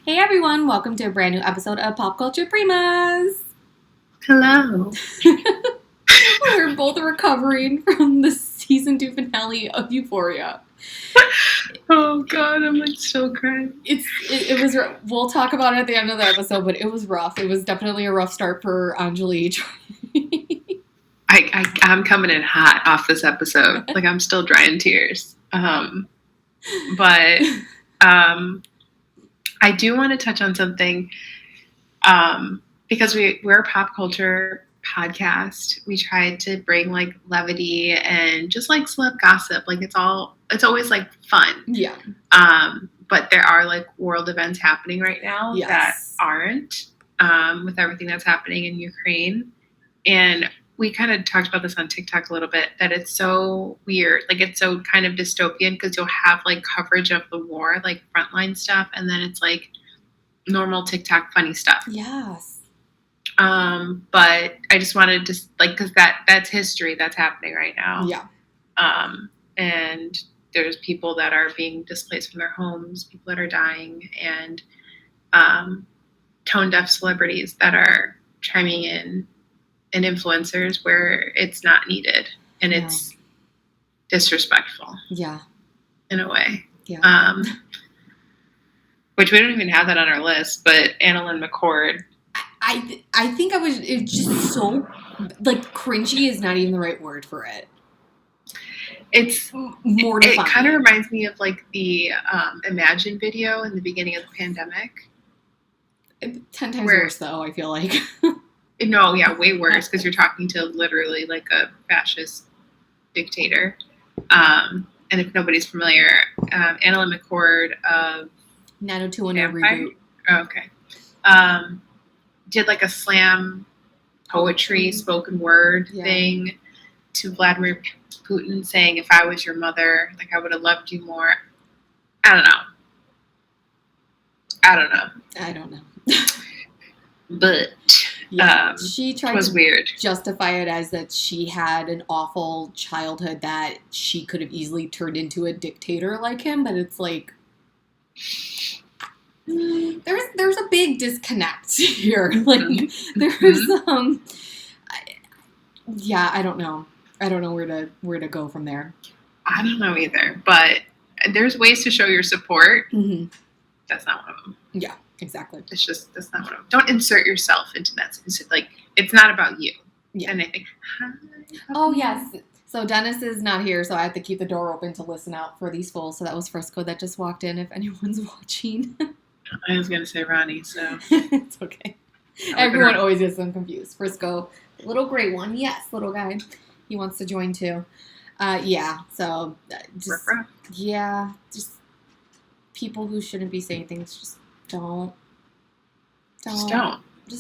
Hey everyone, welcome to a brand new episode of Pop Culture Primas. Hello. We're both recovering from the season 2 finale of Euphoria. Oh God, I'm like so crying. It was. We'll talk about it at the end of the episode, but it was rough. It was definitely a rough start for Anjali. I'm coming in hot off this episode. Like I'm still drying tears. But I do want to touch on something because we're a pop culture podcast. We try to bring like levity and just like celeb gossip. Like it's always like fun. Yeah. But there are like world events happening right now that aren't with everything that's happening in Ukraine. And we kind of talked about this on TikTok a little bit, that it's so weird. Like it's so kind of dystopian because you'll have like coverage of the war, like frontline stuff. And then it's like normal TikTok funny stuff. Yes. But I just wanted to like, cause that's history that's happening right now. Yeah. And there's people that are being displaced from their homes, people that are dying, and tone deaf celebrities that are chiming in, and influencers where it's not needed, and it's disrespectful. Yeah. In a way. Yeah. Which we don't even have that on our list, but Annalyn McCord. I think it's just so, like, cringy is not even the right word for it. It's mortifying. It kind of reminds me of like the Imagine video in the beginning of the pandemic. 10 times worse, though, I feel like. No, yeah, way worse, because you're talking to literally like a fascist dictator. And if nobody's familiar, Annalyn McCord of 90210 Reboot. Oh, okay. Did like a slam poetry spoken word thing to Vladimir Putin, saying, "If I was your mother, like I would have loved you more." I don't know. But she tried was to weird. Justify it as that she had an awful childhood that she could have easily turned into a dictator like him, but it's like there's a big disconnect here. Like there's I don't know. I don't know where to go from there. I don't know either, but there's ways to show your support. Mm-hmm. That's not one of them. Yeah, exactly. It's just, that's not what I'm... Don't insert yourself into that. Like, it's not about you. Yeah. And I think, oh, yes. So Dennis is not here, so I have to keep the door open to listen out for these fools. So that was Frisco that just walked in, if anyone's watching. I was going to say Ronnie, so... It's okay. Everyone always gets them confused. Frisco, little gray one. Yes, little guy. He wants to join, too. So... just people who shouldn't be saying things, just don't. Just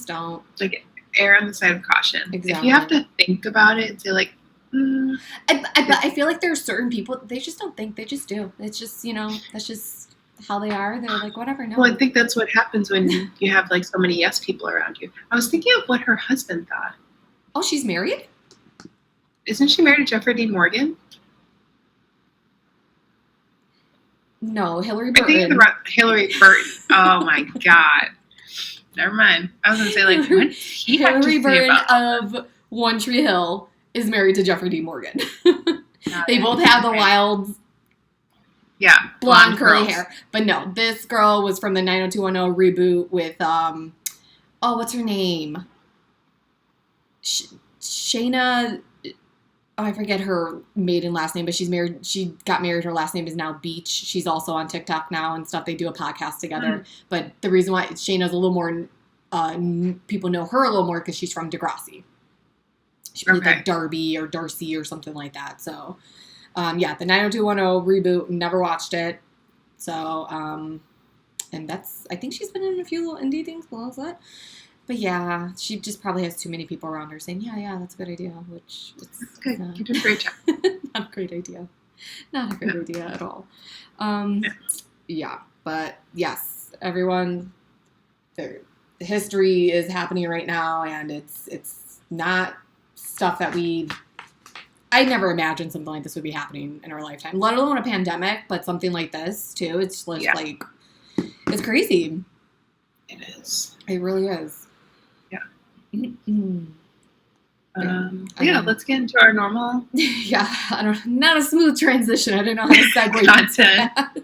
don't. Like, err on the side of caution. Exactly. If you have to think about it and say, like, I feel like there are certain people, they just don't think, they just do. It's just, that's just how they are. They're like, whatever, no. Well, I think that's what happens when you have, like, so many yes people around you. I was thinking of what her husband thought. Oh, she's married? Isn't she married to Jeffrey Dean Morgan? No, Hillary Burton. I think about Hillary Burton. Oh my God. Never mind. I was going to say, like, what he Hillary Burton of One Tree Hill is married to Jeffrey D. Morgan. They both have the wild blonde curly hair. But no, this girl was from the 90210 reboot with, what's her name? Shayna... Oh, I forget her maiden last name, but she's married. She got married. Her last name is now Beach. She's also on TikTok now and stuff. They do a podcast together. But the reason why Shayna's a little more, people know her a little more because she's from Degrassi. She played like Darby or Darcy or something like that. So, the 90210 reboot. Never watched it. So, and I think she's been in a few little indie things below that. But yeah, she just probably has too many people around her saying, yeah, that's a good idea, which it's good. You did a great job. Not a great idea. Not a great idea at all. But yes, everyone, the history is happening right now, and it's not stuff that I never imagined something like this would be happening in our lifetime, let alone a pandemic, but something like this too. It's just like, it's crazy. It is. It really is. Yeah. Mm-hmm. Let's get into our normal. Not a smooth transition. I don't know how to segue into that.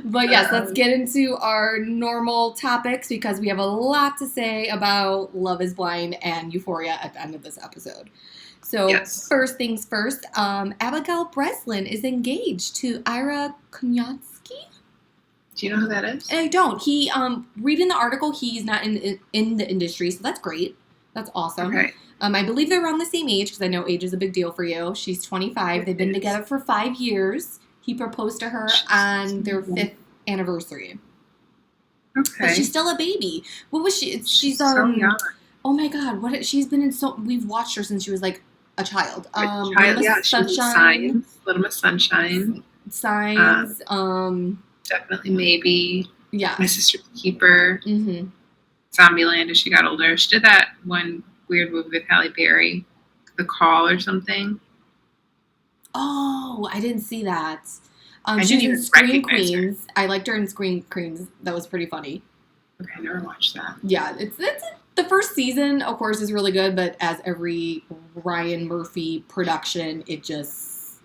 But yes, let's get into our normal topics because we have a lot to say about Love is Blind and Euphoria at the end of this episode. So First things first, Abigail Breslin is engaged to Ira Kunyatsky. Do you know who that is? I don't. He reading the article, he's not in the industry, so that's great. That's awesome. Okay. I believe they're around the same age because I know age is a big deal for you. She's 25. They've been together for 5 years. He proposed to her on their 5th anniversary. Okay. But she's still a baby. What was she? She's so young. Oh my God! She's been in we've watched her since she was like a child. Sunshine. Little Miss Sunshine. Signs. Definitely Maybe. Yeah. My Sister's Keeper. Mm-hmm. Zombieland as she got older. She did that one weird movie with Halle Berry, The Call or something. Oh, I didn't see that. I she's didn't even in Scream recognize Queens. her. I liked her in Scream Queens. That was pretty funny. Okay, I never watched that. Yeah, it's the first season, of course, is really good, but as every Ryan Murphy production, it just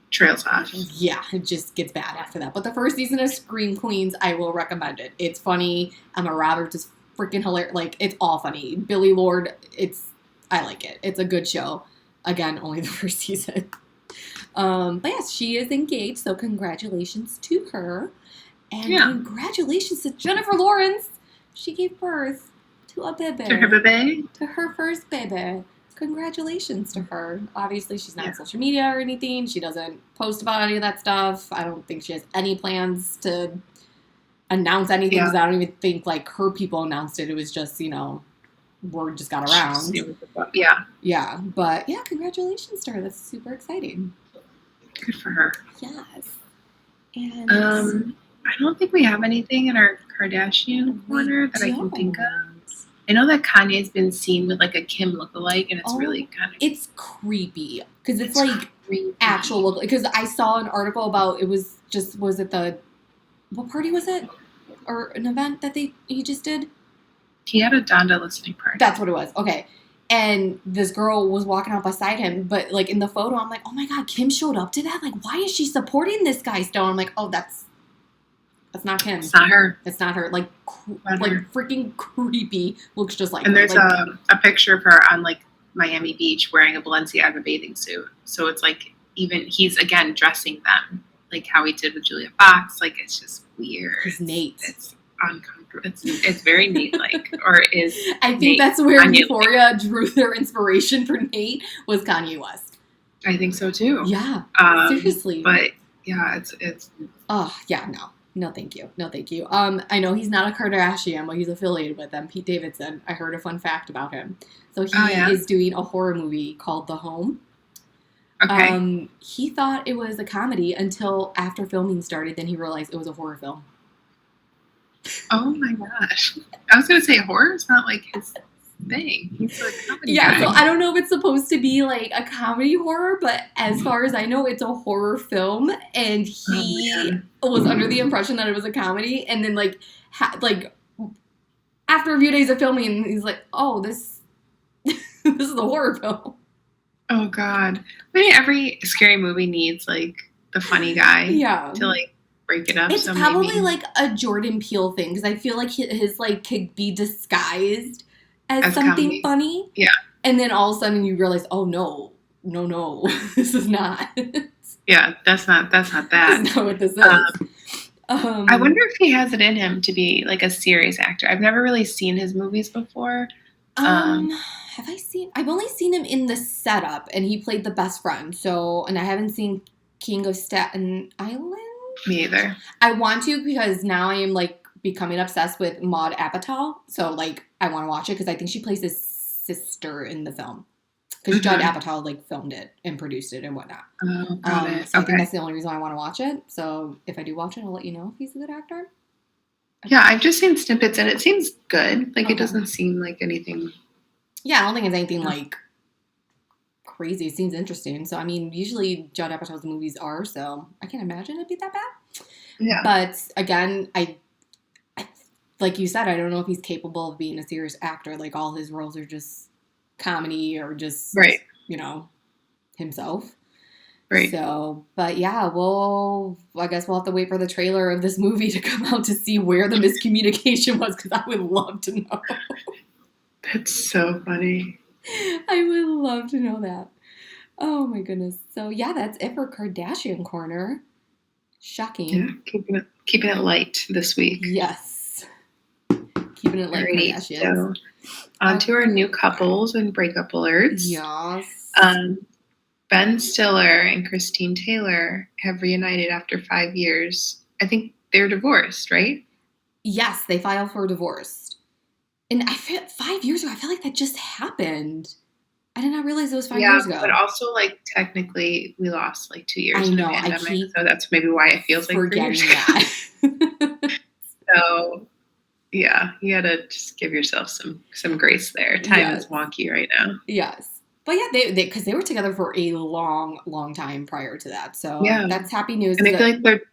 trails off. Yeah, it just gets bad after that. But the first season of Scream Queens, I will recommend it. It's funny. Emma Roberts is freaking hilarious. Like, it's all funny. Billy Lord, I like it. It's a good show. Again, only the first season. But yes, she is engaged, so congratulations to her. And congratulations to Jennifer Lawrence. She gave birth to a baby. To her baby? To her first baby. Congratulations to her. Obviously, she's not on social media or anything. She doesn't post about any of that stuff. I don't think she has any plans to announce anything because I don't even think, like, her people announced it. It was just, word just got around. Yeah. Yeah. But, yeah, congratulations to her. That's super exciting. Good for her. Yes. And I don't think we have anything in our Kardashian corner that I can think of. I know that Kanye's been seen with like a Kim lookalike, and it's really kind of... It's creepy because it's like creepy. Actual look. Because I saw an article about was it the... What party was it? Or an event that he just did? He had a Donda listening party. That's what it was. Okay. And this girl was walking out beside him, but like in the photo, I'm like, oh my God, Kim showed up to that? Like, why is she supporting this guy still? I'm like, oh, that's not Kim. It's not her. It's not her. Like freaking creepy. Looks just like her. And there's like, a picture of her on like Miami Beach wearing a Balenciaga bathing suit. So it's like he's again dressing them like how he did with Julia Fox. Like it's just weird. He's Nate. It's uncomfortable. It's very Nate-like, or is I think Nate that's where Euphoria drew their inspiration for Nate was Kanye West. I think so too. Yeah, seriously. But yeah, it's. Oh yeah, no, thank you, no, thank you. I know he's not a Kardashian, but he's affiliated with them. Pete Davidson. I heard a fun fact about him. So he is doing a horror movie called The Home. Okay. He thought it was a comedy until after filming started. Then he realized it was a horror film. Oh my gosh. I was going to say horror is not like his thing. He's a comedy guy. So I don't know if it's supposed to be like a comedy horror, but as far as I know, it's a horror film. And he was under the impression that it was a comedy. And then like after a few days of filming, he's like, oh, this is a horror film. Oh God. I mean, every scary movie needs like the funny guy to like break it up. It's probably like a Jordan Peele thing because I feel like his like could be disguised as something comedy. Funny. Yeah. And then all of a sudden you realize, oh no, this is not. Yeah, that's not that. That's not what this is. I wonder if he has it in him to be like a serious actor. I've never really seen his movies before. Have I seen? I've only seen him in The Setup, and he played the best friend. So, and I haven't seen King of Staten Island. Me either. I want to because now I am like becoming obsessed with Maude Apatow. So like I want to watch it because I think she plays his sister in the film. Because Judd Apatow like filmed it and produced it and whatnot. Oh, got it. So I think that's the only reason I want to watch it. So if I do watch it, I'll let you know if he's a good actor. Yeah, I've just seen snippets and it seems good. Like it doesn't seem like anything. Yeah, I don't think it's anything like crazy. It seems interesting. So I mean, usually Judd Apatow's movies are. So I can't imagine it'd be that bad. Yeah. But again, like you said, I don't know if he's capable of being a serious actor. Like, all his roles are just comedy or just, Right. Himself. Right. So, but yeah, I guess we'll have to wait for the trailer of this movie to come out to see where the miscommunication was, because I would love to know. That's so funny. I would love to know that. Oh my goodness. So yeah, that's it for Kardashian Corner. Shocking. Yeah, keeping it light this week. Yes. Keeping it light, Kardashians. So on to our new couples and breakup alerts. Yes. Ben Stiller and Christine Taylor have reunited after 5 years. I think they're divorced, right? Yes, they filed for divorce. And I feel 5 years ago, I feel like that just happened. I did not realize it was 5 years ago. But also, like, technically, we lost like 2 years in the pandemic, so that's maybe why it feels like 3 years. That. So, yeah, you gotta just give yourself some grace there. Time is wonky right now. Yes. But yeah, because they were together for a long, long time prior to that. So that's happy news. And I feel like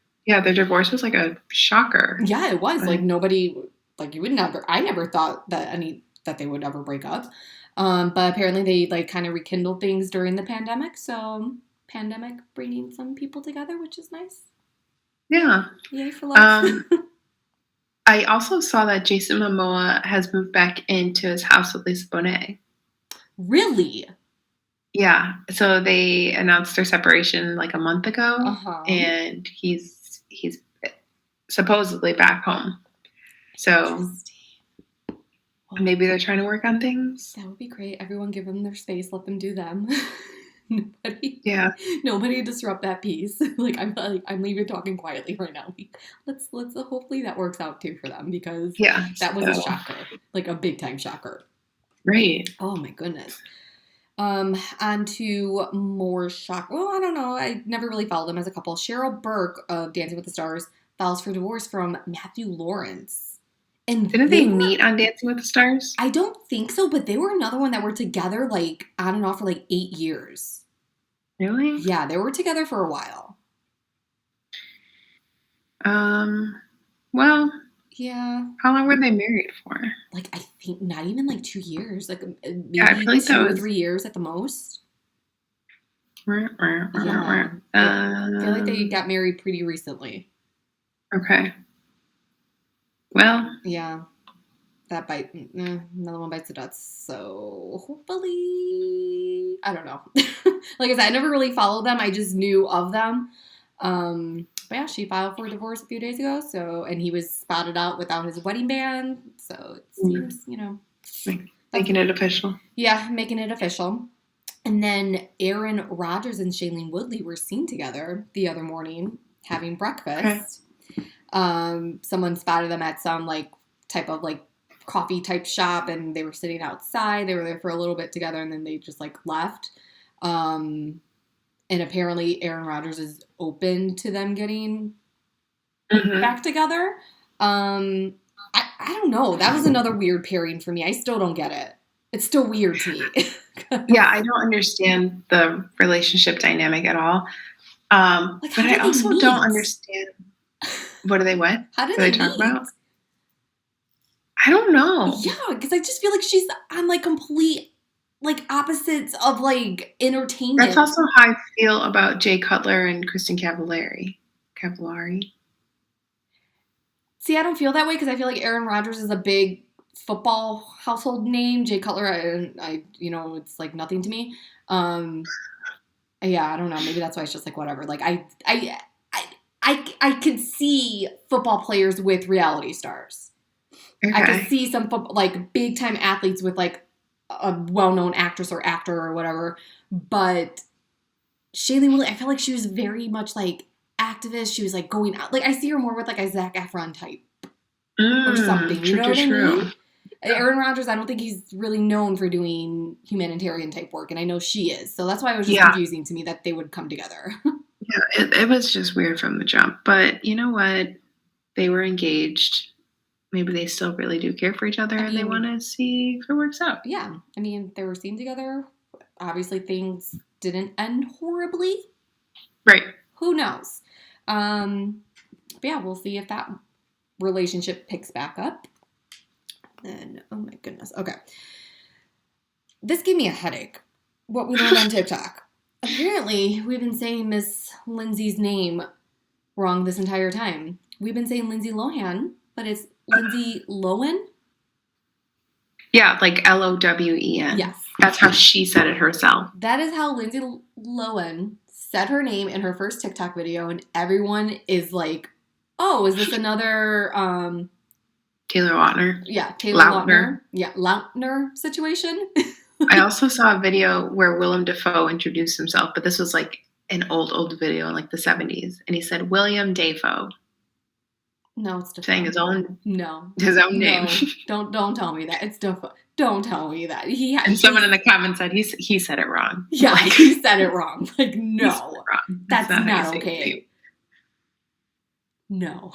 their divorce was like a shocker. Yeah, it was. Like, nobody, like, you would never, I never thought that they would ever break up. But apparently they, like, kind of rekindled things during the pandemic. So pandemic bringing some people together, which is nice. Yeah. Yay for love. I also saw that Jason Momoa has moved back into his house with Lisa Bonet. Really? Yeah. So they announced their separation like a month ago, and he's supposedly back home. So maybe they're trying to work on things. That would be great. Everyone give them their space. Let them do them. Nobody disrupt that peace. Like, I'm even talking quietly right now. Let's hopefully that works out too for them, because that was a shocker, like a big time shocker. Right. Oh my goodness. On to more shock. Well, I don't know. I never really followed them as a couple. Cheryl Burke of Dancing with the Stars files for divorce from Matthew Lawrence. And didn't they meet on Dancing with the Stars? I don't think so, but they were another one that were together like on and off for like 8 years. Really? Yeah, they were together for a while. Well. Yeah. How long were they married for? Like, I think not even like 2 years. Like, maybe I feel like 2 or 3 years at the most. Yeah. I feel like they got married pretty recently. Okay. Well. Yeah. That bite. Another one bites the dust. So hopefully, I don't know. Like I said, I never really followed them. I just knew of them. But yeah, she filed for divorce a few days ago. So, and he was spotted out without his wedding band. So it seems, making it official. Yeah, making it official. And then Aaron Rodgers and Shailene Woodley were seen together the other morning having breakfast. Okay. Someone spotted them at some like type of like coffee type shop, and they were sitting outside. They were there for a little bit together, and then they just like left. And apparently Aaron Rodgers is open to them getting back together. I don't know. That was another weird pairing for me. I still don't get it. It's still weird to me. Yeah, I don't understand the relationship dynamic at all. But I also don't understand. What do they what? How do they talk about? I don't know. Yeah, because I just feel like she's on like complete like opposites of like entertainment. That's also how I feel about Jay Cutler and Kristen Cavallari. See, I don't feel that way because I feel like Aaron Rodgers is a big football household name. Jay Cutler, I it's like nothing to me. Yeah, I don't know. Maybe that's why it's just like whatever. Like I could see football players with reality stars. Okay. I could see some like big time athletes with like a well-known actress or actor or whatever. But Shailene Woodley, I felt like she was very much like activist. She was like going out. Like I see her more with like a Zac Efron type or something. You know what I mean? Aaron Rodgers, I don't think he's really known for doing humanitarian type work, and I know she is. So that's why it was just confusing to me that they would come together. Yeah, it was just weird from the jump. But you know what? They were engaged. Maybe they still really do care for each other, and they want to see if it works out. Yeah. I mean, they were seen together. Obviously, things didn't end horribly. Right. Who knows? But yeah, we'll see if that relationship picks back up. And, oh my goodness. Okay. This gave me a headache. What we learned on TikTok. Apparently, we've been saying Miss Lindsay's name wrong this entire time. We've been saying Lindsay Lohan, but it's Lindsay Lohan? Yeah, like Lowen. Yes. That's how she said it herself. That is how Lindsay Lohan said her name in her first TikTok video, and everyone is like, oh, is this another... Taylor Lautner. Yeah, Taylor Lautner. Yeah, Lautner situation. I also saw a video where Willem Dafoe introduced himself, but this was like an old video in like the 70s. And he said, William Dafoe. No, it's Dafoe. Saying his own name. Don't tell me that. It's Dafoe. Don't tell me that. And someone in the comments said he said it wrong. Yeah, like, he said it wrong. Like, no. That's not okay. No.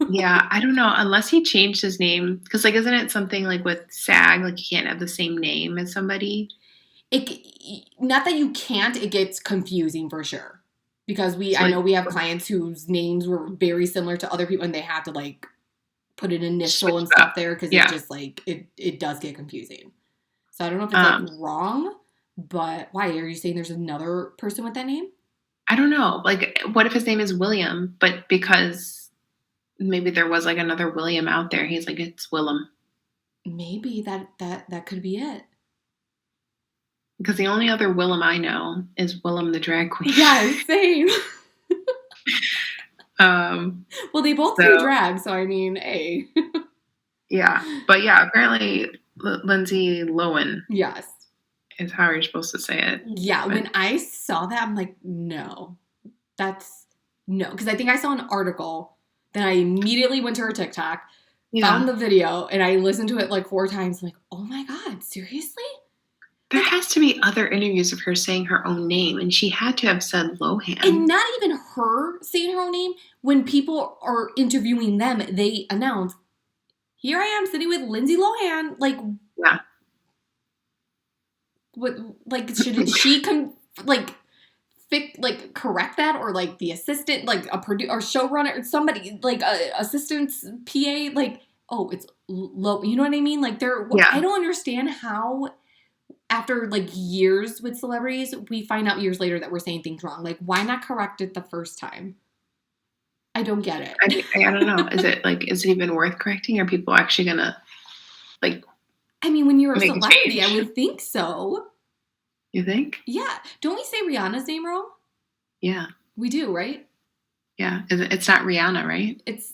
Yeah, I don't know. Unless he changed his name. Because, like, isn't it something like with SAG? Like, you can't have the same name as somebody? Not that you can't. It gets confusing for sure. Because I know we have clients whose names were very similar to other people. And they had to, like, put an initial and stuff there. Because it's just, like, it does get confusing. So I don't know if it's, like, wrong. But why? Are you saying there's another person with that name? I don't know. Like, what if his name is William, but because maybe there was like another William out there, he's like, it's Willem. Maybe that could be it. Because the only other Willem I know is Willem the drag queen. Yeah, same. Well, they both do drag, so I mean, hey. Yeah, but yeah, apparently Lindsay Lohan. Yes. Is how you're supposed to say it. Yeah, but when I saw that, I'm like, no. No. Because I think I saw an article, then I immediately went to her TikTok, found the video, and I listened to it like 4 times. I'm like, oh my God, seriously? There has to be other interviews of her saying her own name, and she had to have said Lohan. And not even her saying her own name. When people are interviewing them, they announce, here I am sitting with Lindsay Lohan. Like, yeah. What, like, shouldn't she correct that, or like the assistant, like a producer or showrunner or somebody, like a assistant's PA, like, oh, it's low, you know what I mean? Like, I don't understand how after like years with celebrities, we find out years later that we're saying things wrong. Like, why not correct it the first time? I don't get it. I don't know. Is it even worth correcting? Are people actually gonna like? I mean, when you're a celebrity, I would think so. You think? Yeah. Don't we say Rihanna's name wrong? Yeah. We do, right? Yeah. It's not Rihanna, right? Is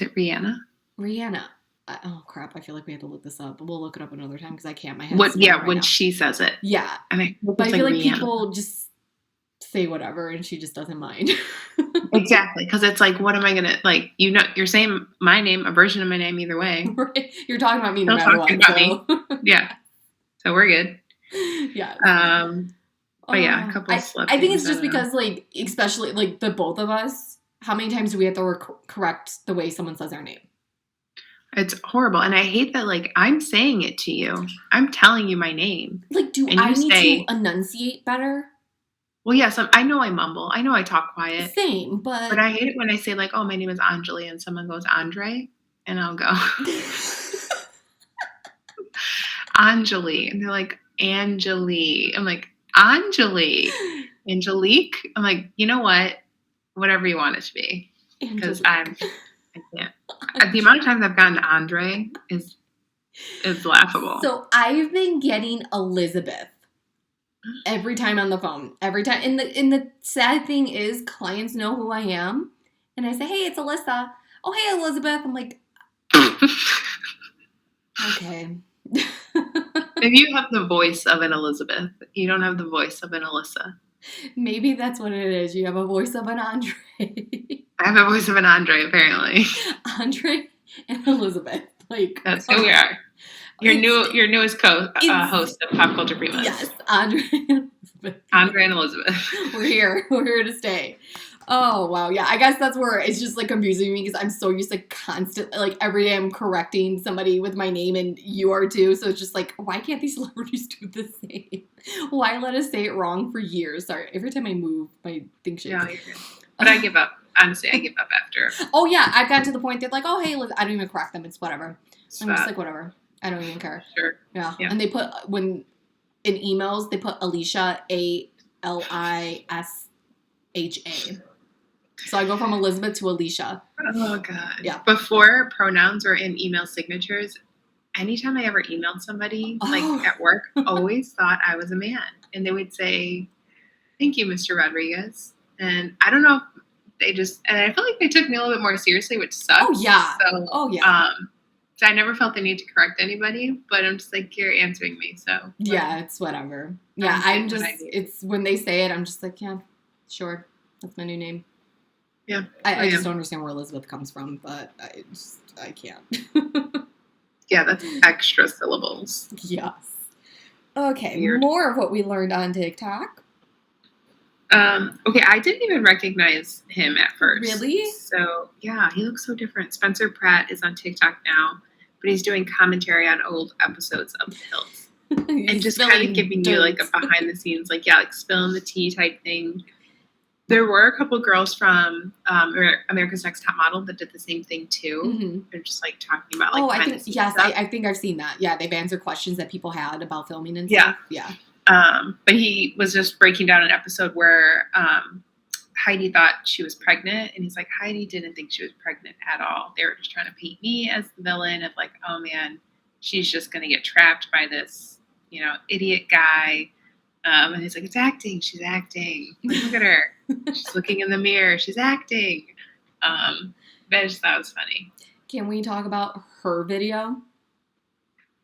it Rihanna? Rihanna. Oh, crap. I feel like we have to look this up. But we'll look it up another time because I can't. My head. When she says it. Yeah. And I feel like people just say whatever and she just doesn't mind. Exactly. Because it's like, what am I going to, like, you're saying my name, a version of my name either way. Right. You're talking about me no matter what. Me. Yeah. So we're good. Yeah. But yeah, a couple of I think it's just because, like, especially, like, the both of us, how many times do we have to correct the way someone says our name? It's horrible. And I hate that, like, I'm saying it to you. I'm telling you my name. Like, do I need to enunciate better? Well, yes, I know I mumble. I know I talk quiet. Same, but... But I hate it when I say, like, oh, my name is Anjali, and someone goes, Andre, and I'll go, Anjali. And they're like, Anjali. I'm like, Anjali. Angelique? I'm like, you know what? Whatever you want it to be. Because I can't. The amount of times I've gotten Andre is laughable. So I've been getting Elizabeth every time on the phone. Every time. And the sad thing is clients know who I am. And I say, hey, it's Alyssa. Oh, hey, Elizabeth. I'm like, okay. Maybe you have the voice of an Elizabeth. You don't have the voice of an Alyssa. Maybe that's what it is. You have a voice of an Andre. I have a voice of an Andre, apparently. Andre and Elizabeth. Like, that's who we are. Your newest host of Pop Culture Primas. Yes, Andre and Elizabeth. Andre and Elizabeth. We're here. We're here to stay. Oh, wow. Yeah, I guess that's where it's just, like, confusing me because I'm so used to constantly, like, every day I'm correcting somebody with my name and you are too. So it's just like, why can't these celebrities do the same? Why let us say it wrong for years? Sorry, every time I move, my thing shakes. Yeah, but I give up. honestly, I give up after. Oh, yeah. I've gotten to the point they're like, oh, hey, I don't even correct them. It's whatever. I'm just like, whatever. I don't even care. Sure. Yeah. And they put, in emails, they put Alicia, Alisha. So I go from Elizabeth to Alicia. Oh, God. Yeah. Before pronouns were in email signatures, anytime I ever emailed somebody, like at work, always thought I was a man. And they would say, thank you, Mr. Rodriguez. And I don't know if they just, and I feel like they took me a little bit more seriously, which sucks. Oh, yeah. So I never felt the need to correct anybody, but I'm just like, you're answering me. So yeah, it's whatever. Yeah, I'm just, it's when they say it, I'm just like, yeah, sure. That's my new name. Yeah. I just don't understand where Elizabeth comes from, but I can't. Yeah, that's extra syllables. Yes. Okay, weird. More of what we learned on TikTok. Okay, I didn't even recognize him at first. Really? So, yeah, he looks so different. Spencer Pratt is on TikTok now, but he's doing commentary on old episodes of The Hills. And just kind of giving you, like, a behind-the-scenes, like, yeah, like, spilling the tea type thing. There were a couple girls from America's Next Top Model that did the same thing, too. Mm-hmm. They're just, like, talking about, like, I think I've seen that. Yeah, they've answered questions that people had about filming and stuff. Yeah. But he was just breaking down an episode where Heidi thought she was pregnant, and he's like, Heidi didn't think she was pregnant at all. They were just trying to paint me as the villain of like, oh man, she's just gonna get trapped by this, idiot guy. And he's like, it's acting. She's acting. Look at her. She's looking in the mirror. She's acting. But I just thought it was funny. Can we talk about her video?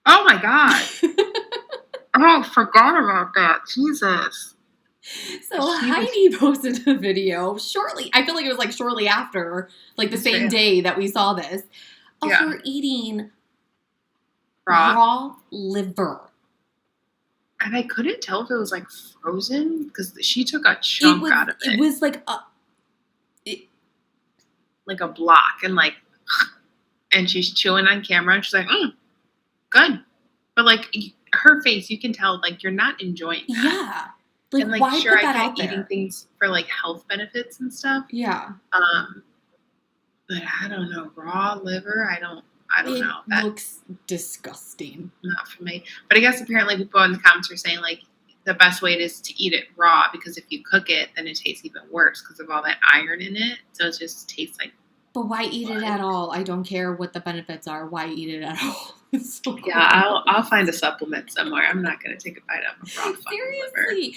Oh my God. Oh, forgot about that. Jesus. So Heidi posted a video shortly. I feel like it was like shortly after, like the same day that we saw this, of her eating raw liver. And I couldn't tell if it was like frozen because she took a chunk out of it. It was like like a block and she's chewing on camera and she's like, good. But like her face, you can tell like you're not enjoying that. Yeah. Like, and like why sure put that I out get there? eating things for like health benefits and stuff. Yeah. But I don't know, raw liver, I don't know. That looks disgusting. Not for me. But I guess apparently people in the comments are saying like the best way is to eat it raw because if you cook it, then it tastes even worse because of all that iron in it. So it just tastes like. But why eat it at all? I don't care what the benefits are. Why eat it at all? So yeah, I'll find a supplement somewhere. I'm not going to take a bite out of a raw seriously. liver.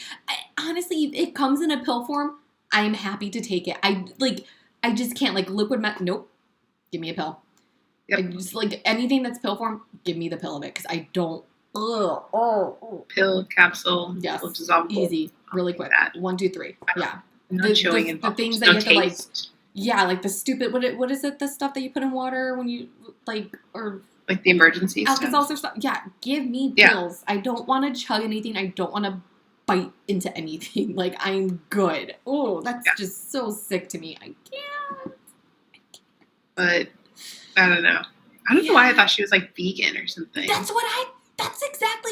Honestly, if it comes in a pill form, I am happy to take it. I just can't like liquid nope. Give me a pill. Yep. I just like anything that's pill form, give me the pill of it because I don't. Pill, capsule, yes, dissolvable. Easy, really quick. 1, 2, 3. Yeah. No chewing and the things that you have to like. Yeah, like the stupid. What is it? The stuff that you put in water when you like or. Like the emergency Alka-Seltzer stuff. Yeah, give me pills. I don't want to chug anything. I don't want to bite into anything. Like, I'm good. Oh, that's just so sick to me. I can't. But, I don't know. I don't know why I thought she was, like, vegan or something. That's exactly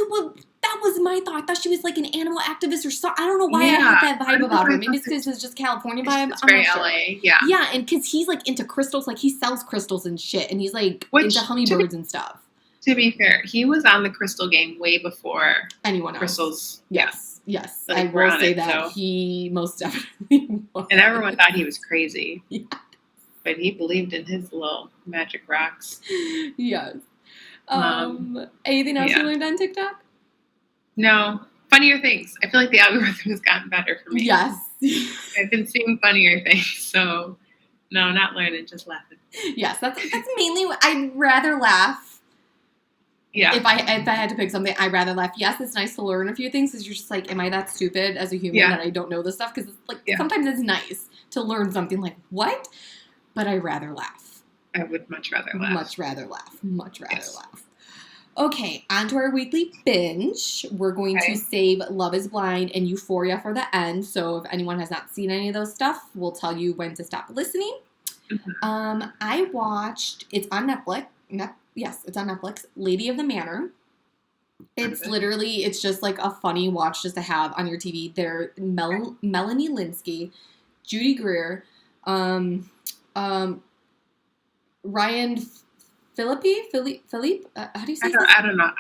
that was my thought. I thought she was, like, an animal activist or something. I don't know why I had that vibe about her. Maybe it's because it's just California vibe. It's very LA, yeah. Yeah, and because he's, like, into crystals. Like, he sells crystals and shit. And he's, like, into hummingbirds and stuff. To be fair, he was on the crystal game way before anyone else. Crystals. Yes. Like, I will say that he most definitely was. And everyone thought he was crazy. Yeah. But he believed in his little magic rocks. Yes. Anything else you learned on TikTok? No. Funnier things. I feel like the algorithm has gotten better for me. Yes. I've been seeing funnier things, so no, not learning, just laughing. Yes, that's mainly what I'd rather laugh. Yeah. If I had to pick something, I'd rather laugh. Yes, it's nice to learn a few things because you're just like, am I that stupid as a human that I don't know this stuff? Because like sometimes it's nice to learn something like, what? But I'd rather laugh. I would much rather laugh. Much rather laugh. Okay, on to our weekly binge. We're going to save Love is Blind and Euphoria for the end. So if anyone has not seen any of those stuff, we'll tell you when to stop listening. Mm-hmm. I watched, it's on Netflix. Yes, it's on Netflix. Lady of the Manor. It's literally, it's just like a funny watch just to have on your TV. They're Melanie Linsky, Judy Greer, Ryan Philippe? How do you say I don't know.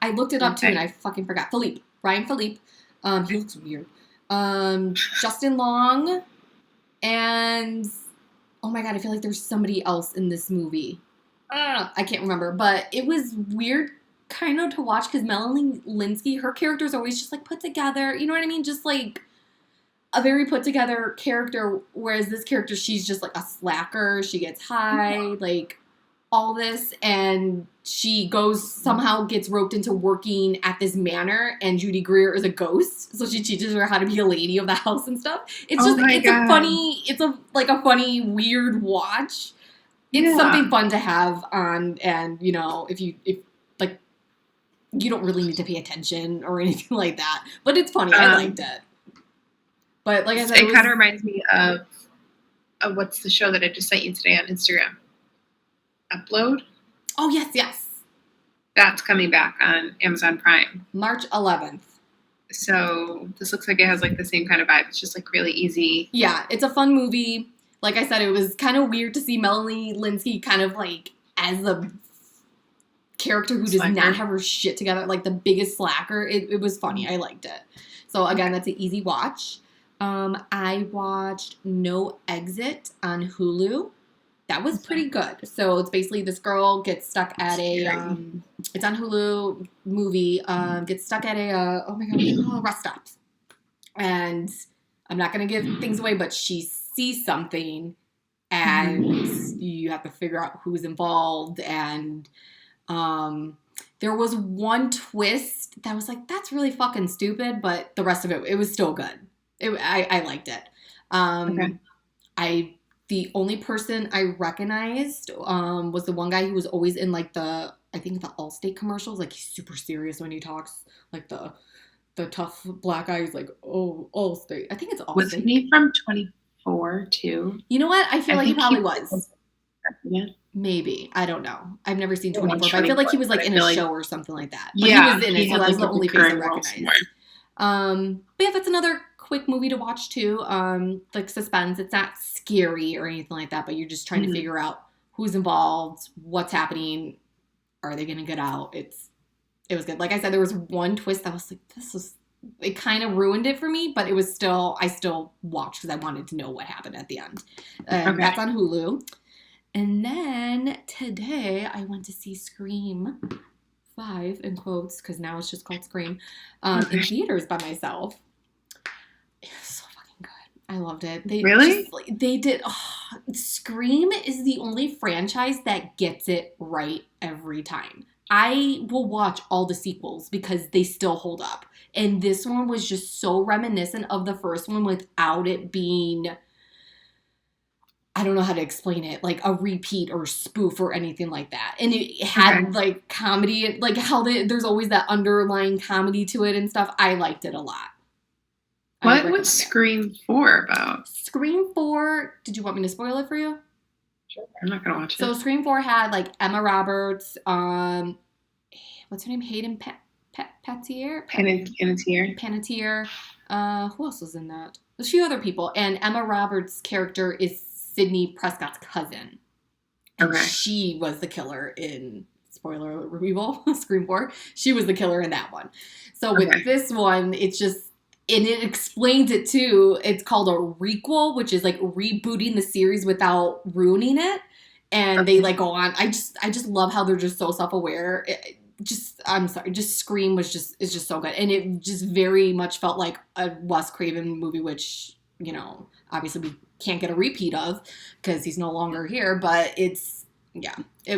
I looked it up too and I fucking forgot. Ryan Philippe. He looks weird. Justin Long. And, oh my God, I feel like there's somebody else in this movie. I can't remember. But it was weird kind of to watch because Melanie Linsky, her character is always just like put together. You know what I mean? Just like a very put together character. Whereas this character, she's just like a slacker. She gets high, like all this. And she somehow gets roped into working at this manor. And Judy Greer is a ghost. So she teaches her how to be a lady of the house and stuff. It's just, it's a funny, weird watch. It's something fun to have on. And, you know, if you don't really need to pay attention or anything like that. But it's funny. I liked it. But like I said, it kind of reminds me of what's the show that I just sent you today on Instagram? Upload? Oh, yes. That's coming back on Amazon Prime. March 11th. So this looks like it has like the same kind of vibe. It's just like really easy. Yeah, it's a fun movie. Like I said, it was kind of weird to see Melanie Linsky kind of like as the character who does not have her shit together, like the biggest slacker. It was funny. I liked it. So again, that's an easy watch. I watched No Exit on Hulu. That was pretty good. So it's basically this girl gets stuck at it's on Hulu movie, gets stuck at a rest stop. And I'm not going to give things away, but she sees something and you have to figure out who's involved. And there was one twist that was like, that's really fucking stupid, but the rest of it was still good. I liked it. The only person I recognized was the one guy who was always in like the Allstate commercials. Like he's super serious when he talks. Like the tough black guy who's like, oh, Allstate. I think it's Allstate. Was he from 24 too? You know what? I feel like he probably was. Yeah. Maybe. I don't know. I've never seen 24, but I feel like he was like in a show or something like that. But he was in it, so that was the only face I recognized. But yeah, that's another quick movie to watch too. Like suspense. It's not scary or anything like that, but you're just trying to figure out who's involved, what's happening, are they gonna get out? It was good. Like I said, there was one twist that was like, it kind of ruined it for me, but I still watched because I wanted to know what happened at the end. That's on Hulu. And then today I went to see Scream 5 in quotes because now it's just called Scream in theaters by myself. It was so fucking good. I loved it. They did. Scream is the only franchise that gets it right every time. I will watch all the sequels because they still hold up. And this one was just so reminiscent of the first one without it being, I don't know how to explain it, like a repeat or spoof or anything like that. And it had like comedy, like how there's always that underlying comedy to it and stuff. I liked it a lot. What was Scream 4 about? Scream 4, did you want me to spoil it for you? Sure. I'm not going to watch it. So Scream 4 had like Emma Roberts, what's her name? Hayden Panettiere? Panettiere. Who else was in that? A few other people. And Emma Roberts' character is Sidney Prescott's cousin. And she was the killer in, spoiler alert, removal, Scream 4. She was the killer in that one. So with this one, it's just, and it explains it too. It's called a requel, which is like rebooting the series without ruining it. And they like go on. I just love how they're just so self-aware. Scream is just so good. And it just very much felt like a Wes Craven movie, which, you know, obviously we can't get a repeat of because he's no longer here, but it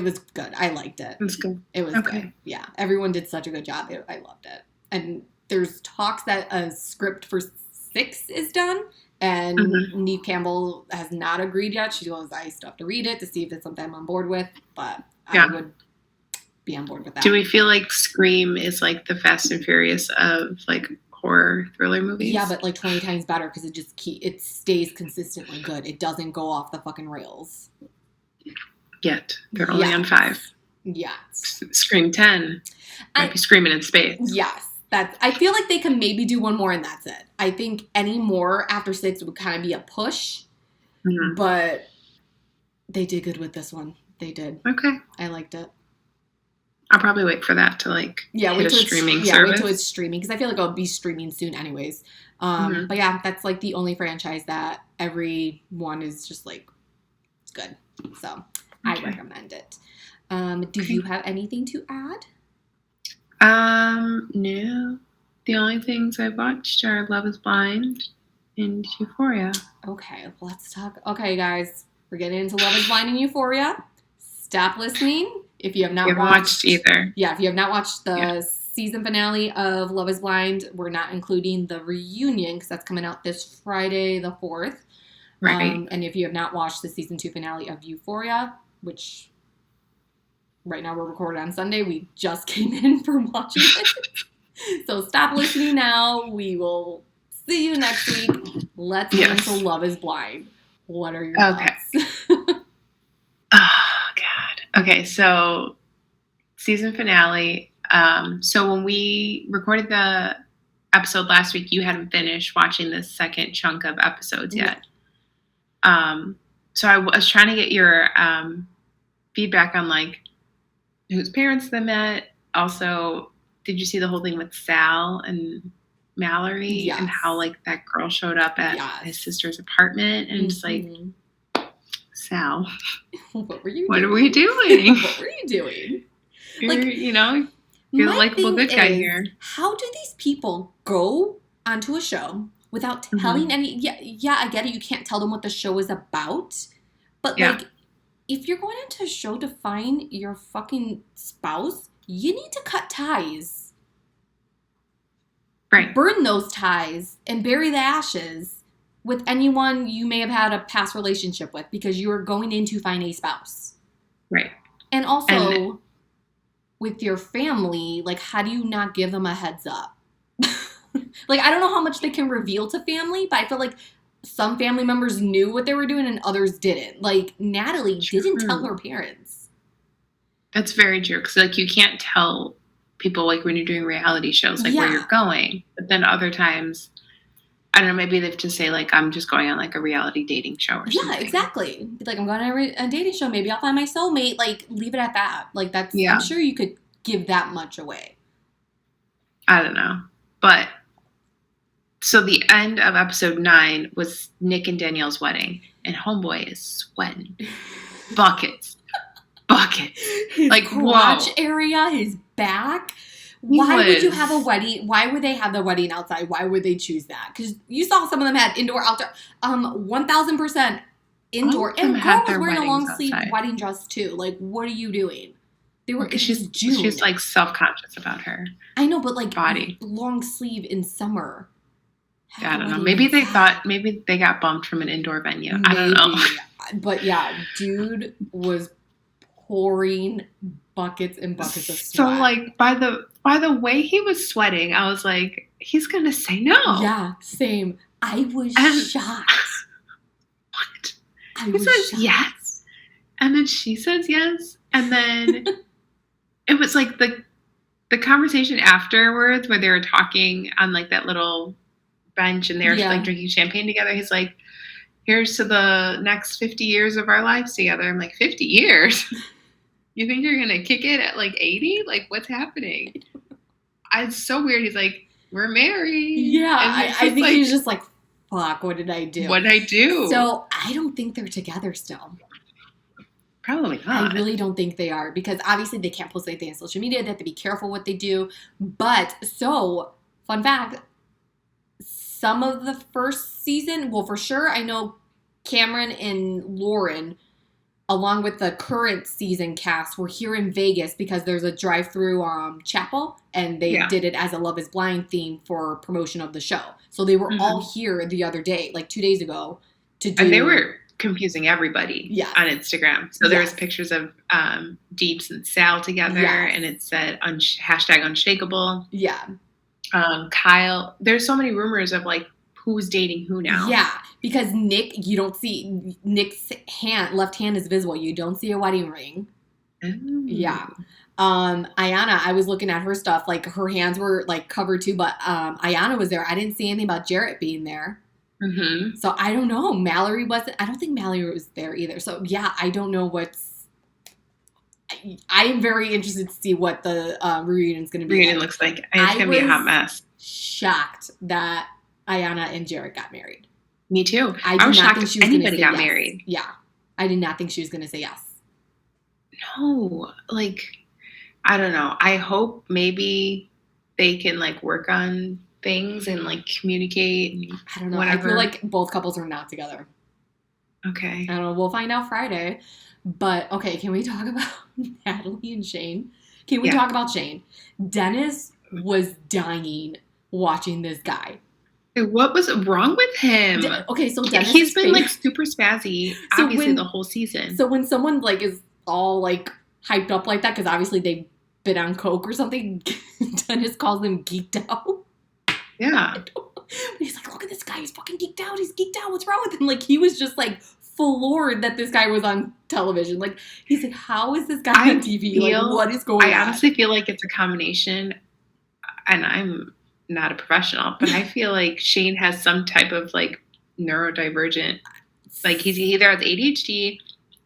was good. I liked it. It was good. It was good. Yeah. Everyone did such a good job. I loved it. And there's talks that a script for 6 is done, and Neve Campbell has not agreed yet. She goes, I still have to read it to see if it's something I'm on board with, but I would be on board with that. Do we feel like Scream is like the Fast and Furious of like horror thriller movies? Yeah, but like 20 times better because it stays consistently good. It doesn't go off the fucking rails. Yet. They're only on 5. Yes. Scream 10 might be screaming in space. Yes. I feel like they can maybe do one more and that's it. I think any more after 6 would kind of be a push. But they did good with this one. They did. Okay. I liked it. I'll probably wait for that to hit a streaming service. Yeah, wait till it's streaming because I feel like I'll be streaming soon anyways. But yeah, that's like the only franchise that everyone is just like, it's good. So I recommend it. Do you have anything to add? No. The only things I watched are Love is Blind and Euphoria. Okay, let's talk. Okay, guys, we're getting into Love is Blind and Euphoria. Stop listening if you have not watched either. Yeah, if you have not watched the season finale of Love is Blind, we're not including the reunion because that's coming out this Friday, the 4th. Right. And if you have not watched the season 2 finale of Euphoria, which right now we're recording on Sunday, we just came in from watching it. So stop listening now. We will see you next week. Let's get into Love is Blind. What are your thoughts? Oh, God. Okay, so season finale. So when we recorded the episode last week, you hadn't finished watching the second chunk of episodes yet. So I was trying to get your feedback on like whose parents they met. Also, did you see the whole thing with Sal and Mallory and how like that girl showed up at his sister's apartment and just like, Sal, what were you doing? What were you doing? What were you doing? You're the likable good guy here. How do these people go onto a show without telling any? Yeah, I get it. You can't tell them what the show is about. But like, if you're going into a show to find your fucking spouse, you need to cut ties. Right. Burn those ties and bury the ashes with anyone you may have had a past relationship with because you are going in to find a spouse. Right. And also, with your family, like, how do you not give them a heads up? Like, I don't know how much they can reveal to family, but I feel like some family members knew what they were doing and others didn't. Like, Natalie didn't tell her parents. That's very true. Because, like, you can't tell people, like, when you're doing reality shows, like, where you're going. But then other times, I don't know, maybe they have to say, like, I'm just going on, like, a reality dating show or something. Yeah, exactly. Like, I'm going on a dating show. Maybe I'll find my soulmate. Like, leave it at that. Like, that's, I'm sure you could give that much away. I don't know. But, so the end of episode 9 was Nick and Danielle's wedding. And homeboy is sweating. Buckets. His like, crotch area, his back. Why would you have a wedding? Why would they have the wedding outside? Why would they choose that? Because you saw some of them had indoor, outdoor. 1,000% indoor. And girl was wearing a long sleeve wedding dress too. Like, what are you doing? They were. She's June. She's like self-conscious about her. I know, but like body long sleeve in summer. I don't know. Maybe they thought. Maybe they got bumped from an indoor venue. Maybe. I don't know. But yeah, dude was pouring buckets and buckets of sweat. So like by the way he was sweating, I was like, he's gonna say no. Yeah, same. I was shocked. What? He says yes, and then she says yes, and then it was like the conversation afterwards where they were talking on like that little bench and they were like drinking champagne together. He's like, here's to the next 50 years of our lives together. I'm like, 50 years? You think you're going to kick it at like 80? Like, what's happening? It's so weird. He's like, we're married. Yeah, I think like, he's just like, fuck, what did I do? What did I do? So I don't think they're together still. Probably not. I really don't think they are because obviously they can't post anything on social media. They have to be careful what they do. But so, fun fact, some of the first season, well, for sure, I know Cameron and Lauren, along with the current season cast, were here in Vegas because there's a drive-through chapel, and they did it as a Love is Blind theme for promotion of the show. So they were all here the other day, like 2 days ago, to do. And they were confusing everybody on Instagram. So there was pictures of Deeps and Sal together, and it said hashtag unshakable. Yeah. Kyle, there's so many rumors of like who's dating who now. Yeah, because Nick, you don't see Nick's left hand is visible. You don't see a wedding ring. Ooh. Yeah. Ayana, I was looking at her stuff, like her hands were like covered too, but Ayana was there. I didn't see anything about Jarrett being there. Mm-hmm. So I don't know. I don't think Mallory was there either. So yeah, I don't know I am very interested to see what the reunion is going to be Reunion like. looks like. It's going to be a hot mess. Shocked that Ayanna and Jared got married. Me too. I was not shocked think she if was anybody got yes. married. Yeah. I did not think she was going to say yes. No. Like, I don't know. I hope maybe they can, like, work on things and, like, communicate and I don't know. whatever. I feel like both couples are not together. Okay. I don't know. We'll find out Friday. But, okay, can we talk about Natalie and Shane? Can we talk about Shane? Dennis was dying watching this guy. What was wrong with him? Okay, so Dennis he's been like super spazzy, so obviously the whole season. So when someone like is all like hyped up like that, because obviously they've been on coke or something, Dennis calls them geeked out. Yeah. He's like, look at this guy, he's fucking geeked out. He's geeked out. What's wrong with him? Like he was just like floored that this guy was on television. Like he's like, how is this guy on TV? Like what is going on? I honestly feel like it's a combination, and I'm not a professional, but I feel like Shane has some type of like neurodivergent, like he either has ADHD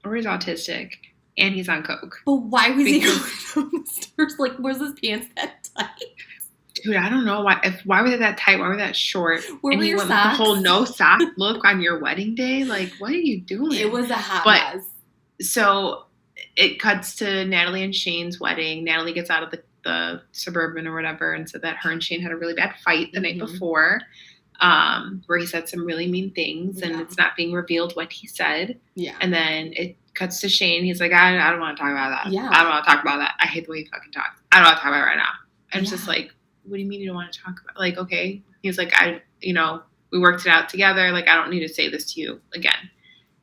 or he's autistic and he's on coke. But why was he going down the stairs? Like, was his pants that tight? Dude, I don't know why were they that tight? Why were they that short? Where and were he your went socks? with the whole no sock look on your wedding day. Like, what are you doing? It was a hot mess. So it cuts to Natalie and Shane's wedding. Natalie gets out of the Suburban or whatever and said that her and Shane had a really bad fight the night before, where he said some really mean things and it's not being revealed what he said. Yeah. And then it cuts to Shane. He's like, I don't want to talk about that. Yeah. I don't want to talk about that. I hate the way you fucking talk. I don't want to talk about it right now. And it's just like, what do you mean you don't want to talk about it? Like, okay. He's like, we worked it out together. Like, I don't need to say this to you again.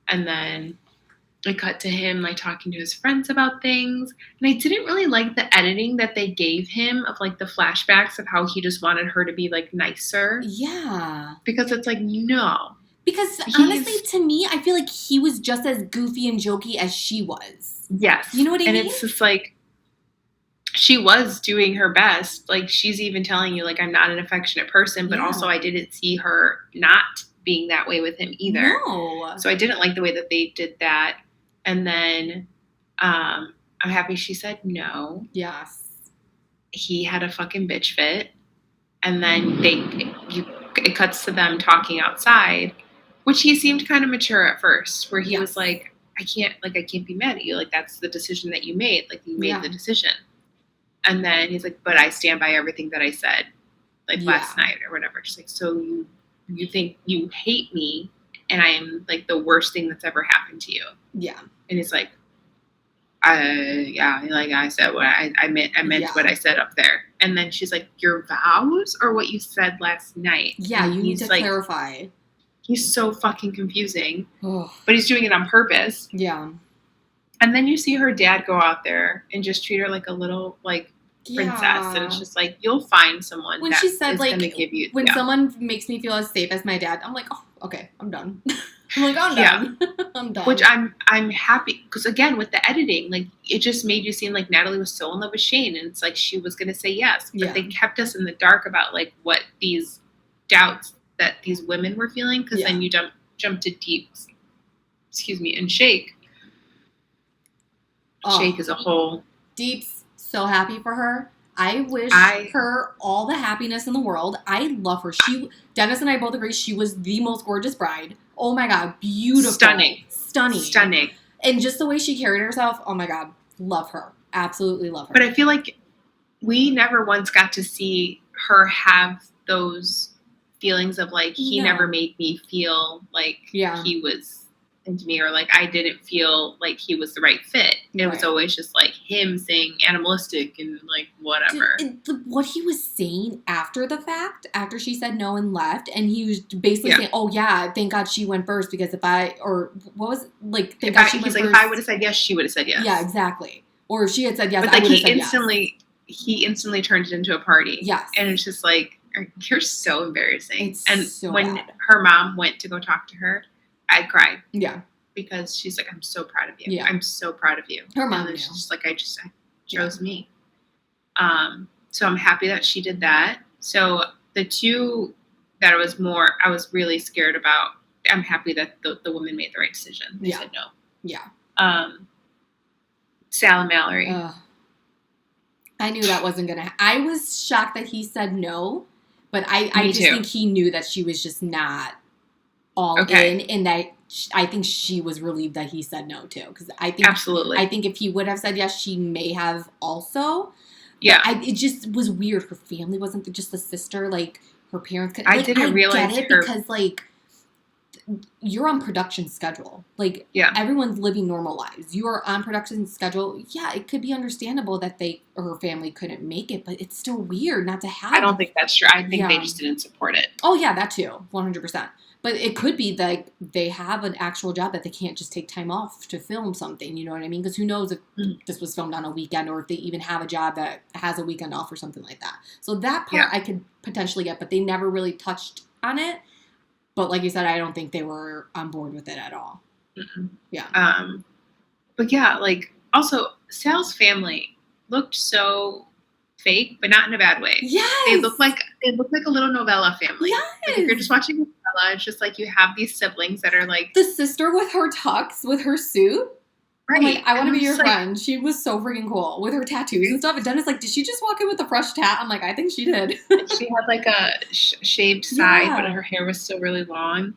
And then I cut to him like talking to his friends about things. And I didn't really like the editing that they gave him of like the flashbacks of how he just wanted her to be like nicer. Yeah. Because it's like, no. Because honestly, to me, I feel like he was just as goofy and jokey as she was. Yes. You know what I mean? And it's just like, she was doing her best. Like, she's even telling you, like, I'm not an affectionate person, but also I didn't see her not being that way with him either. No. So I didn't like the way that they did that. And then I'm happy she said no. Yes. He had a fucking bitch fit. And then it cuts to them talking outside, which he seemed kind of mature at first, where he was like, I can't be mad at you. Like, that's the decision that you made. Like, you made the decision. And then he's like, but I stand by everything that I said, like last night or whatever. She's like, so you think you hate me and I am like the worst thing that's ever happened to you. Yeah. And he's like, like I said what I meant what I said up there. And then she's like, your vows or what you said last night? Yeah, and you need to clarify. He's so fucking confusing. But he's doing it on purpose. Yeah. And then you see her dad go out there and just treat her like a little like princess, and it's just like, you'll find someone when that she said, is like, gonna give you when someone makes me feel as safe as my dad, I'm like, oh, okay, I'm done. I'm like, I'm done. I'm done. Which I'm happy, because again, with the editing, like, it just made you seem like Natalie was so in love with Shane, and it's like she was gonna say yes, but they kept us in the dark about like what these doubts that these women were feeling, because then you jump to Deeps, and Shake. Shake is a whole Deeps. So happy for her. I wish her all the happiness in the world. I love her. Dennis and I both agree she was the most gorgeous bride. Oh my God, beautiful. Stunning. And just the way she carried herself, oh my God, love her. Absolutely love her. But I feel like we never once got to see her have those feelings of like, he never made me feel like he was into me, or like I didn't feel like he was the right fit. It was always just like him saying animalistic and like whatever. What he was saying after the fact, after she said no and left, and he was basically saying, "Oh yeah, thank God she went first, because if I thank God she went first." If I would have said yes, she would have said yes. Yeah, exactly. Or if she had said yes, but I like would have said yes. He instantly turned it into a party. Yes, and it's just like, you're so embarrassing. It's so when bad. Her mom went to go talk to her, I cried. Yeah. Because she's like, I'm so proud of you. Yeah. I'm so proud of you. Her mom she's just like, I chose me. So I'm happy that she did that. So the two that I was really scared about. I'm happy that the woman made the right decision. They said no. Yeah. Sal and Mallory. I knew that wasn't going to I was shocked that he said no, but I just think he knew that she was just not all in, and that I think she was relieved that he said no too, because I think absolutely. I think if he would have said yes, she may have also. Yeah, it just was weird. Her family wasn't just the sister, like her parents. Could, I didn't realize get it because like you're on production schedule. Like everyone's living normal lives. You are on production schedule. Yeah, it could be understandable that her family couldn't make it, but it's still weird not to have. I don't think that's true. I think they just didn't support it. Oh yeah, that too, 100%. But it could be that they have an actual job that they can't just take time off to film something. You know what I mean? Because who knows if this was filmed on a weekend, or if they even have a job that has a weekend off or something like that. So that part I could potentially get, but they never really touched on it. But like you said, I don't think they were on board with it at all. Mm-mm. Yeah. But yeah, like also Sal's family looked so fake, but not in a bad way. Yes. They look like a little novella family. Yes. Like if you're just watching a novella, it's just like you have these siblings that are like the sister with her tux, with her suit. Right. Like, I want to be your friend. She was so freaking cool with her tattoos and stuff. And Dennis like, did she just walk in with a fresh tat? I'm like, I think she did. She had like a shaved side, but her hair was still really long.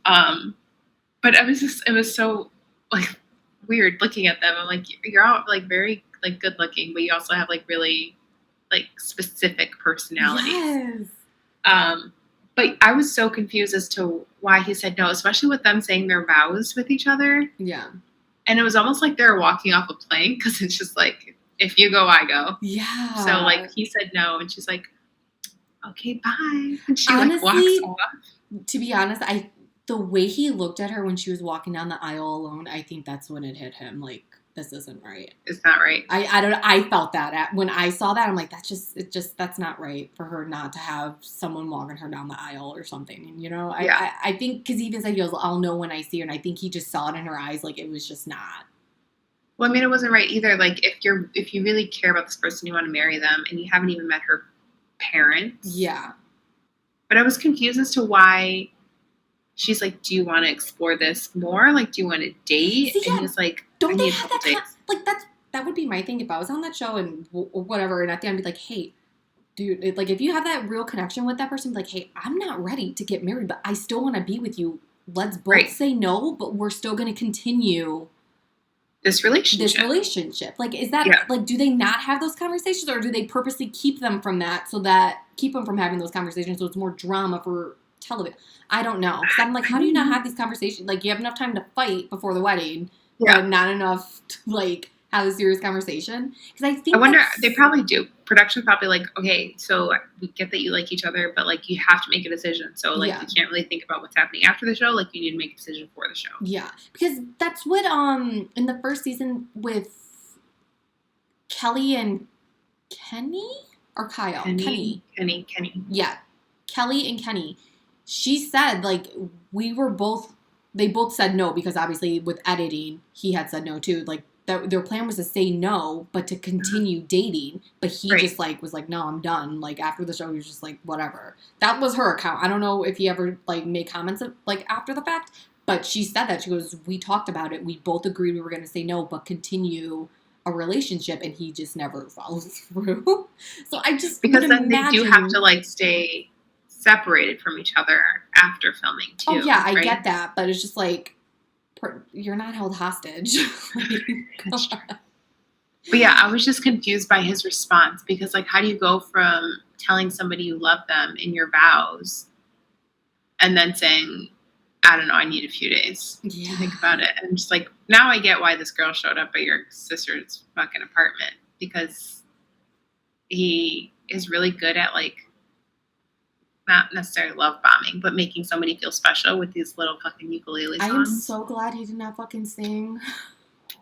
But it was so like weird looking at them. I'm like, you're all like very like good looking, but you also have like really like specific personalities. Yes. But I was so confused as to why he said no, especially with them saying their vows with each other. Yeah. And it was almost like they were walking off a plank, because it's just like, if you go, I go. Yeah. So like he said no, and she's like, okay, bye. And she honestly, like walks off. To be honest, the way he looked at her when she was walking down the aisle alone, I think that's when it hit him. Like, this isn't right. It's not right. I felt that when I saw that. I'm like, that's not right for her not to have someone walking her down the aisle or something. And, you know, I think, because he even said, he goes, I'll know when I see her. And I think he just saw it in her eyes. Like, it was just not. Well, I mean, it wasn't right either. Like, if you really care about this person, you want to marry them, and you haven't even met her parents. Yeah. But I was confused as to why she's like, do you want to explore this more? Like, do you want to date? See, and he's like, don't they have that like that would be my thing if I was on that show and whatever, and at the end I'd be like, hey, dude, like if you have that real connection with that person, be like, hey, I'm not ready to get married, but I still want to be with you. Let's both say no, but we're still going to continue this relationship. Like, is that like, do they not have those conversations, or do they purposely keep them from having those conversations so it's more drama for television? I don't know. Because I'm like, how do you not have these conversations? Like, you have enough time to fight before the wedding, but not enough to, like, have a serious conversation. Because I wonder, they probably do. Production's probably like, okay, so we get that you like each other, but, like, you have to make a decision. So, like, you can't really think about what's happening after the show. Like, you need to make a decision for the show. Yeah. Because that's what, in the first season with Kelly and Kenny? Or Kyle? Kenny. Yeah. Kelly and Kenny. She said, like, they both said no, because obviously with editing, he had said no too. Like, their plan was to say no, but to continue dating. But he just, like, was like, no, I'm done. Like, after the show, he was just like, whatever. That was her account. I don't know if he ever, like, made comments, like, after the fact. But she said that. She goes, we talked about it. We both agreed we were going to say no, but continue a relationship. And he just never followed through. So I just because then they do have to, like, stay separated from each other after filming too. Oh yeah, I get that, but it's just like, you're not held hostage. But yeah, I was just confused by his response, because, like, how do you go from telling somebody you love them in your vows and then saying, I don't know, I need a few days to think about it? And just like, now I get why this girl showed up at your sister's fucking apartment, because he is really good at, like, not necessarily love bombing, but making somebody feel special with these little fucking ukulele songs. I am so glad he did not fucking sing.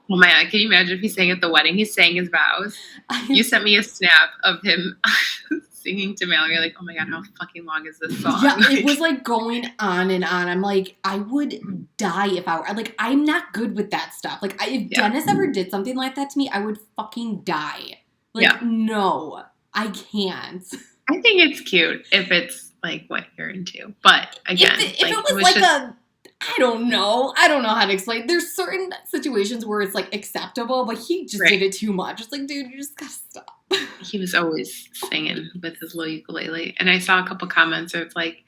Oh my God, can you imagine if he sang at the wedding? He sang his vows. You sent me a snap of him singing to Mallory, like, oh my God, how fucking long is this song? Yeah, it was like going on and on. I'm like, I would die if I were, like, I'm not good with that stuff. Like, if Dennis ever did something like that to me, I would fucking die. Like, no, I can't. I think it's cute if it's like what you're into. But again, if it was like just, I don't know how to explain. There's certain situations where it's like acceptable, but he just did it too much. It's like, dude, you just gotta stop. He was always singing with his little ukulele. And I saw a couple comments where it's like,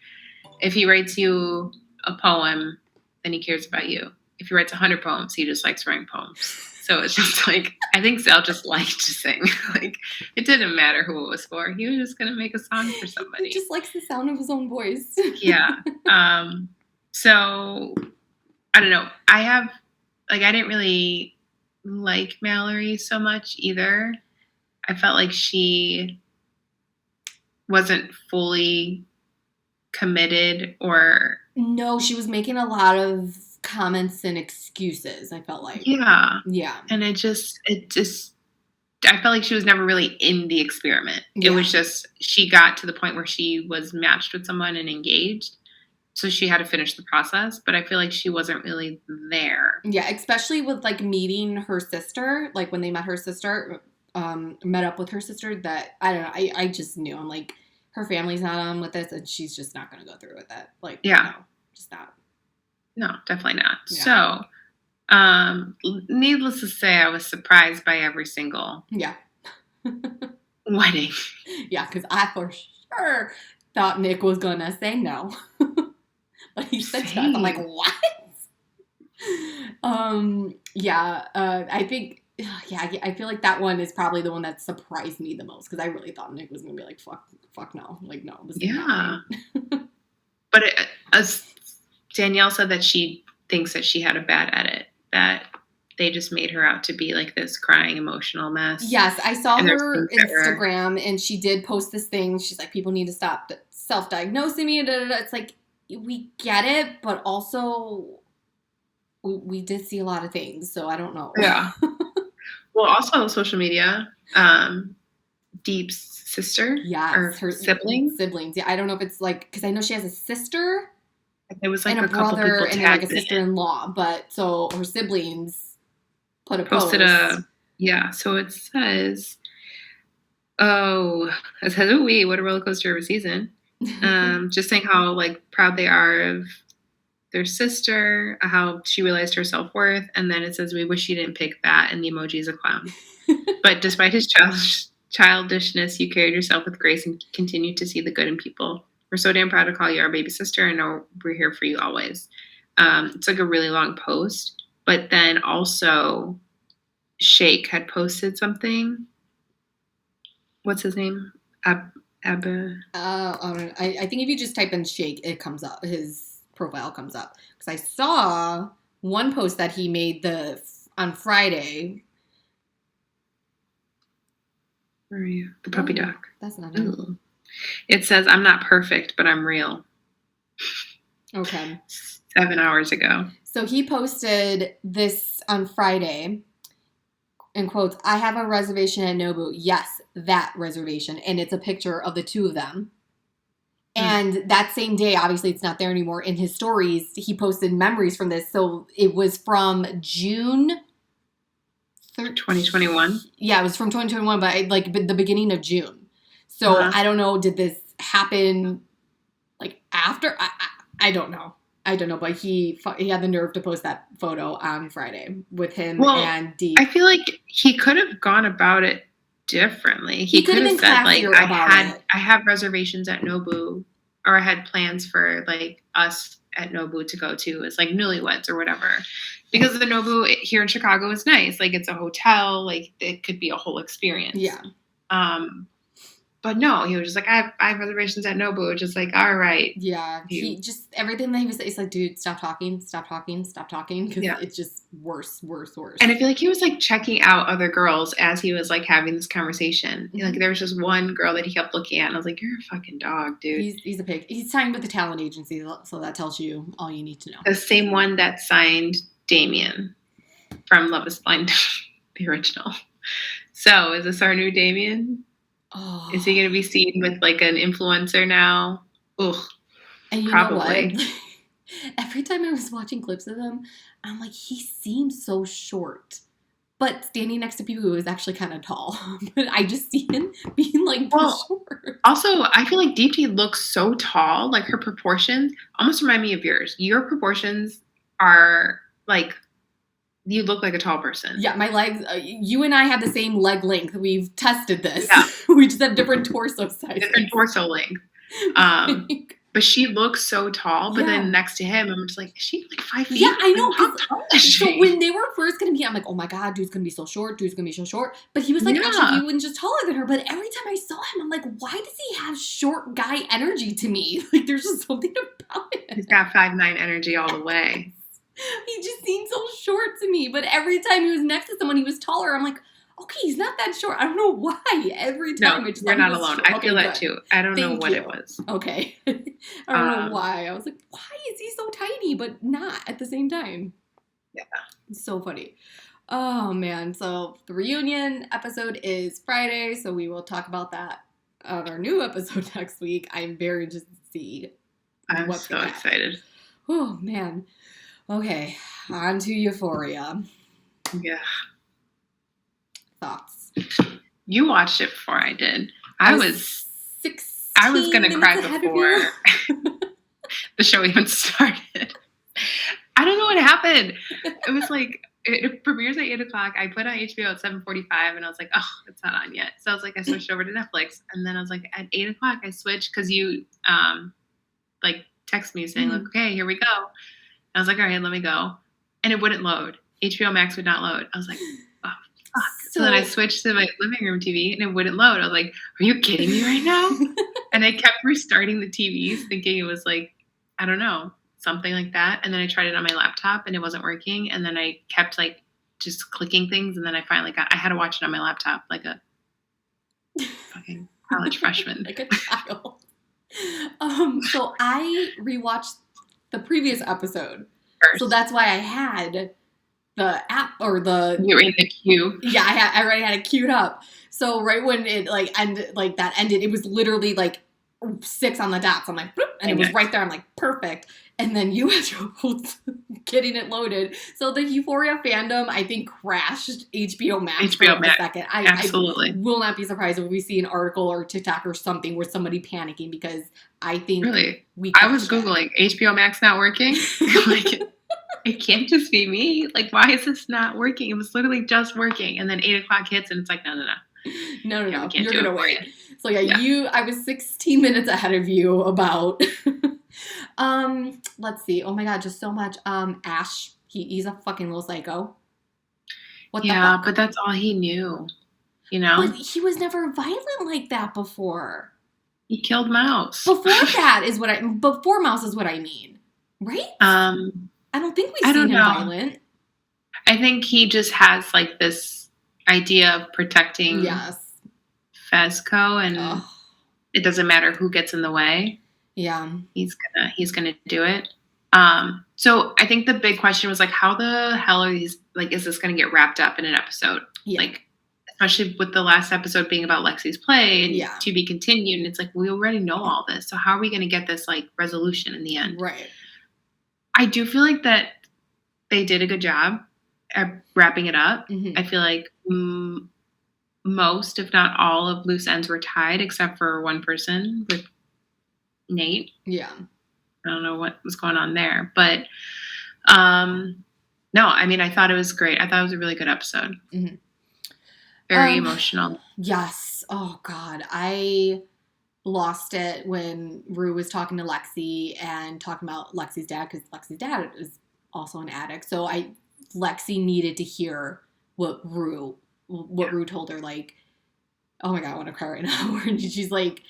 if he writes you a poem, then he cares about you. If he writes 100 poems, he just likes writing poems. So it's just like, I think Sal just liked to sing. Like, it didn't matter who it was for. He was just going to make a song for somebody. He just likes the sound of his own voice. Yeah. So, I don't know. I didn't really like Mallory so much either. I felt like she wasn't fully committed or... No, she was making a lot of comments and excuses, I felt like. Yeah. Yeah. And I felt like she was never really in the experiment. Yeah. It was just, she got to the point where she was matched with someone and engaged. So she had to finish the process, but I feel like she wasn't really there. Yeah, especially with like meeting her sister, like when they met her sister, met up with her sister, that, I don't know, I just knew. I'm like, her family's not on with this and she's just not going to go through with it. Like, yeah. No, just not. No, definitely not. Yeah. So, needless to say, I was surprised by every single wedding. Yeah, because I for sure thought Nick was going to say no. But he said yes. I'm like, what? I think, I feel like that one is probably the one that surprised me the most because I really thought Nick was going to be like, fuck no. Like, no. It was But as Danielle said that she thinks that she had a bad edit, that they just made her out to be like this crying, emotional mess. Yes, I saw her Instagram and she did post this thing. She's like, people need to stop self-diagnosing me. It's like, we get it, but also we did see a lot of things, so I don't know. Yeah. Well, also on social media, Deep's sister, or her siblings. Yeah, I don't know if it's like, because I know she has a sister. It was like and a brother and like a sister-in-law, but so her siblings posted a So it says, what a roller coaster of a season. Just saying how like proud they are of their sister, how she realized her self-worth, and then it says, we wish you didn't pick that, and the emoji is a clown. But despite his childishness, you carried yourself with grace and continued to see the good in people. We're so damn proud to call you our baby sister and know we're here for you always. It's like a really long post, but then also Shake had posted something. What's his name? I think if you just type in Shake, it comes up. His profile comes up. Because I saw one post that he made on Friday. Where are you? The puppy dog. That's not it. It says, I'm not perfect, but I'm real. Okay. 7 hours ago. So he posted this on Friday. In quotes, I have a reservation at Nobu. Yes, that reservation. And it's a picture of the two of them. And that same day, obviously it's not there anymore, in his stories, he posted memories from this. So it was from June 2021? Yeah, it was from 2021, but the beginning of June. So I don't know, did this happen like after? I don't know. But he had the nerve to post that photo on Friday with him and Dee. I feel like he could have gone about it differently. He could have said like, I have reservations at Nobu, or I had plans for like us at Nobu to go to as like newlyweds or whatever. Because the Nobu here in Chicago is nice. Like it's a hotel, like it could be a whole experience. Yeah. But no, he was just like, I have reservations at Nobu. Just like, all right. Yeah. He just, everything that he was saying, he's like, dude, stop talking. Because it's just worse. And I feel like he was like checking out other girls as he was like having this conversation. Mm-hmm. Like there was just one girl that he kept looking at and I was like, you're a fucking dog, dude. He's a pig. He's signed with the talent agency. So that tells you all you need to know. The same one that signed Damien from Love is Blind, the original. So is this our new Damien? Oh. Is he going to be seen with like an influencer now? Ugh. And you probably. Know what? Every time I was watching clips of him, I'm like, he seems so short. but standing next to people who is actually kind of tall. But I just see him being like short. Also, I feel like Deepti looks so tall. Like her proportions almost remind me of yours. Your proportions are like, you look like a tall person. Yeah, my legs, you and I have the same leg length. We've tested this. Yeah. We just have different torso sizes. Different torso length. But she looks so tall, but then next to him, I'm just like, is she like 5 feet? Yeah, I know. How tall is she? So when they were first going to be, I'm like, oh my God, dude's going to be so short. But he was like, actually, he was just taller than her. But every time I saw him, I'm like, why does he have short guy energy to me? Like, there's just something about it. He's got 5'9" energy all the way. He just seemed so short to me. But every time he was next to someone, he was taller. I'm like, okay, he's not that short. I don't know why. Every time I just you're not alone. Short. I feel that too. I don't know what it was. Okay. I don't know why. I was like, why is he so tiny but not at the same time? Yeah. It's so funny. Oh, man. So the reunion episode is Friday, so we will talk about that on our new episode next week. I'm very interested to see. I'm so excited. Oh, man. Okay. On to Euphoria. Yeah. Thoughts? You watched it before I did. I was going to cry before the show even started. I don't know what happened. It was like, it premieres at 8 o'clock. I put on HBO at 7:45 and I was like, oh, it's not on yet. So I was like, I switched over to Netflix. And then I was like, at 8 o'clock, I switched because you like text me saying, like, okay, here we go. And I was like, all right, let me go. And it wouldn't load. HBO Max would not load. I was like, oh, fuck. So then I switched to my living room TV and it wouldn't load. I was like, are you kidding me right now? And I kept restarting the TVs thinking it was like, I don't know, something like that. And then I tried it on my laptop and it wasn't working. And then I kept like just clicking things. And then I finally I had to watch it on my laptop like a fucking college freshman. Like a child. So I rewatched the previous episode. First. So that's why I had the app or the... You were in the queue. Yeah, I already had it queued up. So right when it that ended, it was literally like 6 on the dot. So I'm like, boop, and it was right there. I'm like, perfect. And then you had trouble getting it loaded. So the Euphoria fandom, I think, crashed HBO Max for a second. Absolutely. I will not be surprised if we see an article or TikTok or something where somebody panicking because I think I was Googling HBO Max not working. Like, it can't just be me. Like, why is this not working? It was literally just working. And then 8 o'clock hits and it's like, no. No. You're going to wait. So I was 16 minutes ahead of you about, let's see. Oh my God, just so much. Ash, he's a fucking little psycho. What the fuck? But that's all he knew, you know? But he was never violent like that before. He killed Mouse. Before Mouse is what I mean. Right? I don't think we've seen him violent. I think he just has like this idea of protecting Fezco, and it doesn't matter who gets in the way. Yeah, he's gonna do it. So I think the big question was like, how the hell are these? Like, is this gonna get wrapped up in an episode? Yeah. Like, especially with the last episode being about Lexi's play and to be continued, and it's like we already know all this. So how are we gonna get this like resolution in the end? Right. I do feel like that they did a good job at wrapping it up. Mm-hmm. I feel like most, if not all, of loose ends were tied except for one person with Nate. Yeah. I don't know what was going on there. But no, I mean, I thought it was great. I thought it was a really good episode. Mm-hmm. Very emotional. Yes. Oh, God. I lost it when Rue was talking to Lexi and talking about Lexi's dad because Lexi's dad is also an addict. So Lexi needed to hear what Rue told her. Like, oh my God, I want to cry right now. And she's like,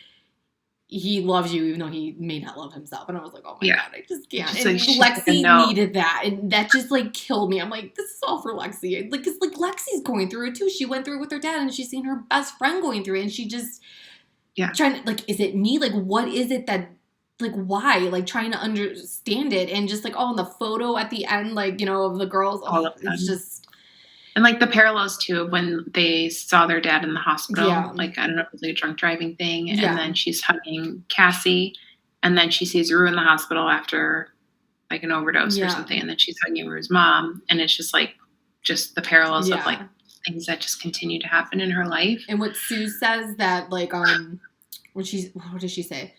he loves you even though he may not love himself. And I was like, oh my God, I just can't. And Lexi needed that. And that just like killed me. I'm like, this is all for Lexi. Like, cause like Lexi's going through it too. She went through it with her dad and she's seen her best friend going through it. And she just trying to like, is it me? Like, what is it that, like, why? Like, trying to understand it. And just like, oh, and the photo at the end, like, you know, of the girls. It's just. And like the parallels too, when they saw their dad in the hospital, like, I don't know if it was like a drunk driving thing. And then she's hugging Cassie. And then she sees Rue in the hospital after like an overdose or something. And then she's hugging Rue's mom. And it's just like, just the parallels of like things that just continue to happen in her life. And what Sue says that, like, what does she say?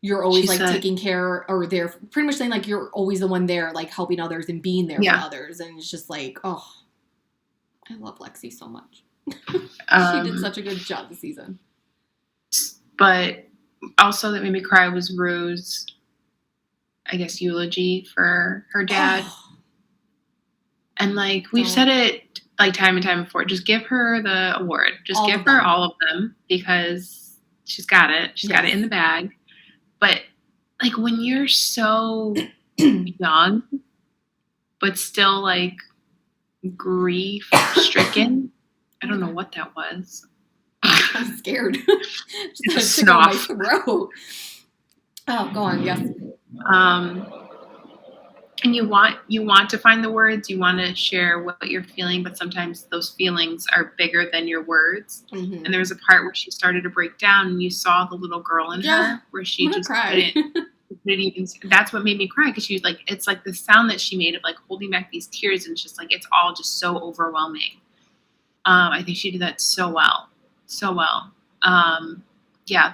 You're always, taking care, or they're pretty much saying, like, you're always the one there, like, helping others and being there for others. And it's just like, oh, I love Lexi so much. She did such a good job this season. But also that made me cry was Rue's, I guess, eulogy for her dad. Oh. And, like, we've said it, like, time and time before. Just give her the award. Just give her all of them because she's got it. She's got it in the bag. But, like, when you're so young, but still, like, grief-stricken, I don't know what that was. I'm scared. Just a snuff. My throat. Oh, go on, yes. And you want to find the words, you want to share what you're feeling, but sometimes those feelings are bigger than your words. Mm-hmm. And there was a part where she started to break down, and you saw the little girl in her, where she just couldn't even. That's what made me cry, because she was like, it's like the sound that she made of, like, holding back these tears, and it's just like, it's all just so overwhelming. I think she did that so well.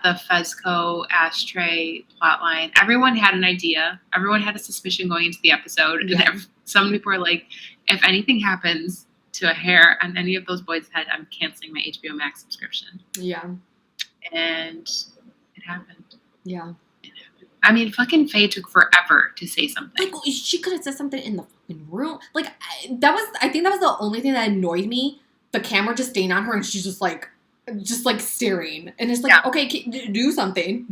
The Fezco ashtray plotline. Everyone had an idea. Everyone had a suspicion going into the episode. Yeah. And some people were like, if anything happens to a hair on any of those boys' head, I'm canceling my HBO Max subscription. Yeah. And it happened. Yeah. It happened. I mean, fucking Faye took forever to say something. Like, she could have said something in the fucking room. Like, I think that was the only thing that annoyed me. The camera just staying on her, and she's just like staring, and it's like, okay, do something,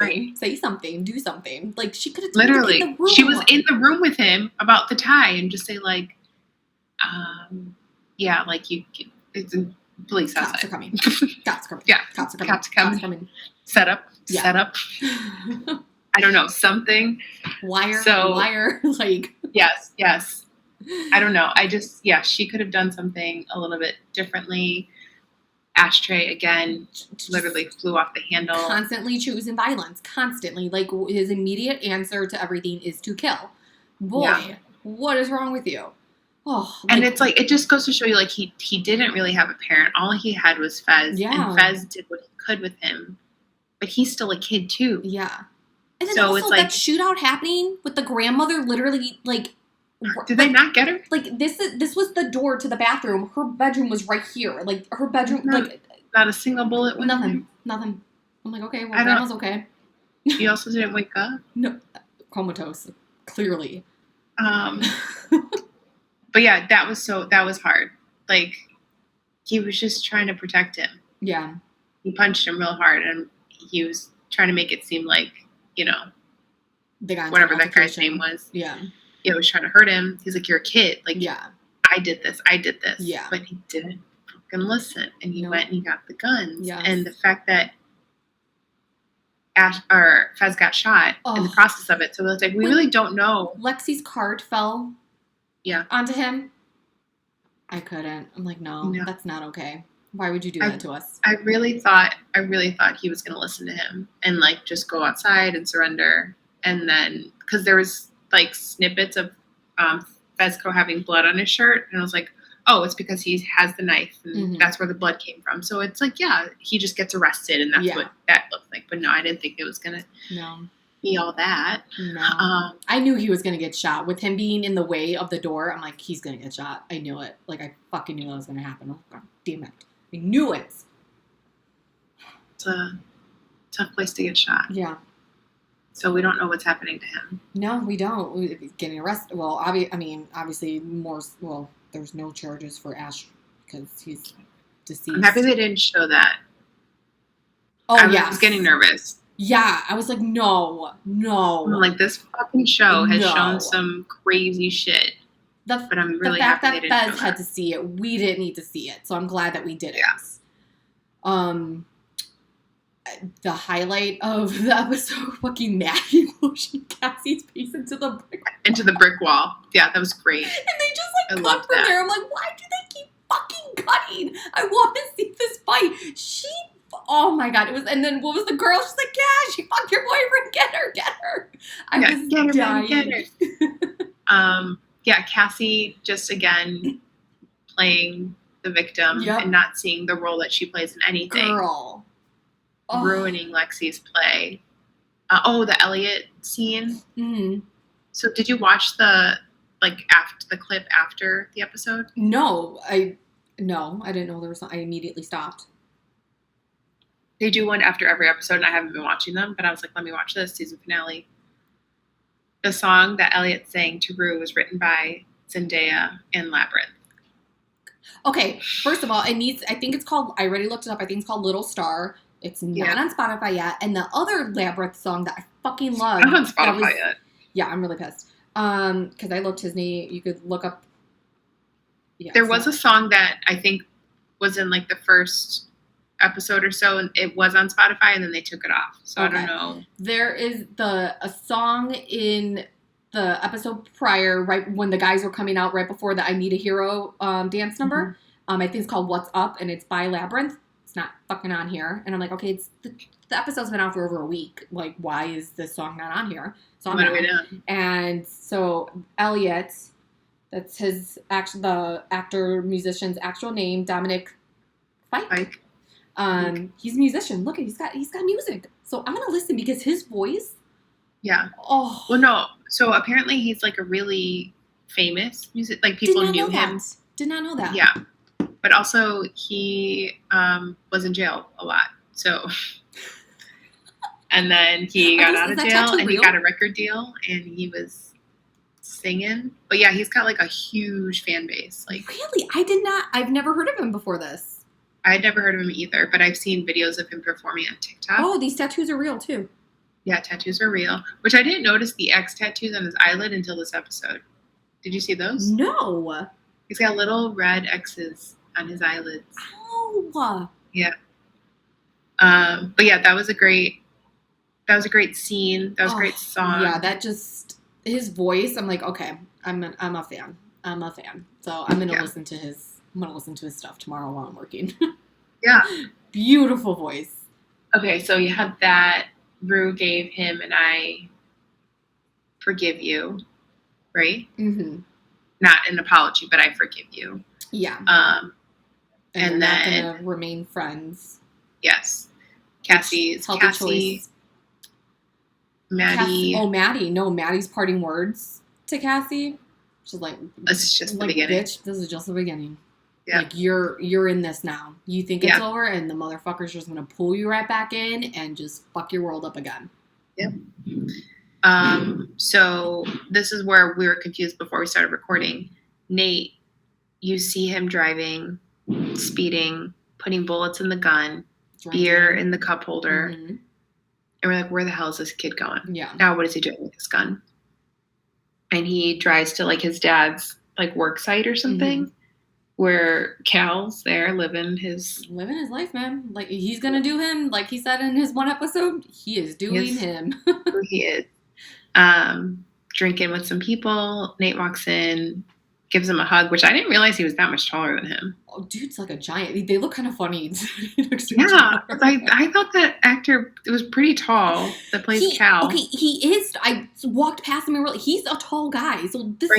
right. Say something, do something. Like, she could have literally, she was in the room with him about the tie, and just say, like, like, it's police outside. Cops are coming. Cops are coming. Yeah, cops are coming. Cops coming. Set up. I don't know, something. Wire. Like, yes. I don't know. She could have done something a little bit differently. Ashtray, again, literally flew off the handle. Constantly choosing violence. Constantly. Like, his immediate answer to everything is to kill. Boy, what is wrong with you? Oh, and it's like, it just goes to show you, like, he didn't really have a parent. All he had was Fez. Yeah. And Fez did what he could with him. But he's still a kid, too. Yeah. And then so also, it's like, that shootout happening with the grandmother literally, like... Did they not get her? Like, this was the door to the bathroom. Her bedroom was right here. Like, her bedroom, not a single bullet. Nothing. I'm like, okay, well, grandma's okay. She also didn't wake up? No. Comatose. Clearly. But yeah, that was hard. Like, he was just trying to protect him. Yeah. He punched him real hard, and he was trying to make it seem like, whatever that guy's name was. Yeah. Was trying to hurt him. He's like, you're a kid. Like, I did this. Yeah. But he didn't fucking listen. And he went and he got the guns. Yes. And the fact that Fez got shot in the process of it. So it's like, we really don't know. Lexi's card fell onto him. I couldn't. I'm like, no, that's not okay. Why would you do that to us? I really thought he was going to listen to him and, like, just go outside and surrender. And then, because there was, like, snippets of Fezco having blood on his shirt, and I was like, oh, it's because he has the knife, and that's where the blood came from. So it's like, he just gets arrested, and that's what that looked like. But no, I didn't think it was gonna be all that. No, I knew he was gonna get shot. With him being in the way of the door, I'm like, he's gonna get shot. I knew it. Like, I fucking knew that was gonna happen. Oh, God damn it! I knew it. It's a tough place to get shot. Yeah. So we don't know what's happening to him. No, we don't. He's getting arrested. Well, obviously more. Well, there's no charges for Ash because he's deceased. I'm happy they didn't show that. Oh, I was getting nervous. Yeah, I was like, no. I'm like, this fucking show has shown some crazy shit. But I'm really happy they didn't show that. The fact that Fez had to see it, we didn't need to see it. So I'm glad that we did it. Yeah. The highlight of the episode, fucking Maggie pushing Cassie's face into the brick wall. Yeah, that was great. And they just, like, cut from there. I'm like, why do they keep fucking cutting? I want to see this fight. Oh my God, it was. And then what was the girl? She's like, yeah, she fucked your boyfriend. Get her. I was dying. Get her. Cassie just again playing the victim and not seeing the role that she plays in anything. Girl. Ruining Lexi's play. The Elliot scene. Mm-hmm. So did you watch the clip after the episode? No, I didn't know there was I immediately stopped. They do one after every episode, and I haven't been watching them, but I was like, let me watch this season finale. The song that Elliot sang to Rue was written by Zendaya and Labyrinth. Okay, first of all, I think it's called, I already looked it up, I think it's called Little Star. It's not on Spotify yet. And the other Labyrinth song that I fucking love. Not on Spotify yet. Yeah, I'm really pissed. Because I looked his name, you could look up. Yeah, there was a song that I think was in like the first episode or so, and it was on Spotify, and then they took it off. So I don't know. There is a song in the episode prior, right when the guys were coming out, right before the I Need a Hero dance number. Mm-hmm. I think it's called What's Up, and it's by Labyrinth. It's not fucking on here. And I'm like, okay, it's the episode's been out for over a week. Like, why is this song not on here? So I'm on. And so Elliot, that's the actor musician's actual name, Dominic Fike. He's a musician. Look, he's got music. So I'm gonna listen because his voice. Yeah. Oh. Well, no. So apparently he's like a really famous music. Like people knew him. Did not know that. Yeah. But also he was in jail a lot. So. And then he got out of jail and he got a record deal and he was singing. But yeah, he's got like a huge fan base. Like really? I've never heard of him before this. I had never heard of him either, but I've seen videos of him performing on TikTok. Oh, these tattoos are real too. Yeah, tattoos are real. Which I didn't notice the X tattoos on his eyelid until this episode. Did you see those? No. He's got little red X's on his eyelids. Oh. Yeah. But yeah, that was a great scene. That was a great song. Yeah, that just his voice. I'm like, okay, I'm a fan. So I'm gonna listen to his stuff tomorrow while I'm working. Yeah, beautiful voice. Okay, so you had that. Rue gave him an I forgive you, right? Mm-hmm. Not an apology, but I forgive you. Yeah. And then not gonna remain friends. Yes. Cassie. Maddie. Maddie. No, Maddie's parting words to Cassie. She's like, this is just the beginning. Bitch, this is just the beginning. Yeah. Like, you're in this now. You think it's over, and the motherfucker's just going to pull you right back in and just fuck your world up again. Yep. So this is where we were confused before we started recording. Nate, you see him driving, speeding, putting bullets in the gun, beer in the cup holder. Mm-hmm. And we're like, where the hell is this kid going? Yeah. Now what is he doing with his gun? And he drives to like his dad's like work site or something. Mm-hmm. Where Cal's there living his life, man. Like he's gonna do him, like he said in his one episode. He is doing him. He is. Drinking with some people. Nate walks in, gives him a hug, which I didn't realize he was that much taller than him. Oh, dude's like a giant. They look kind of funny. Yeah, I thought that actor was pretty tall that plays Cal. Okay, he is. I walked past him and he's a tall guy. So this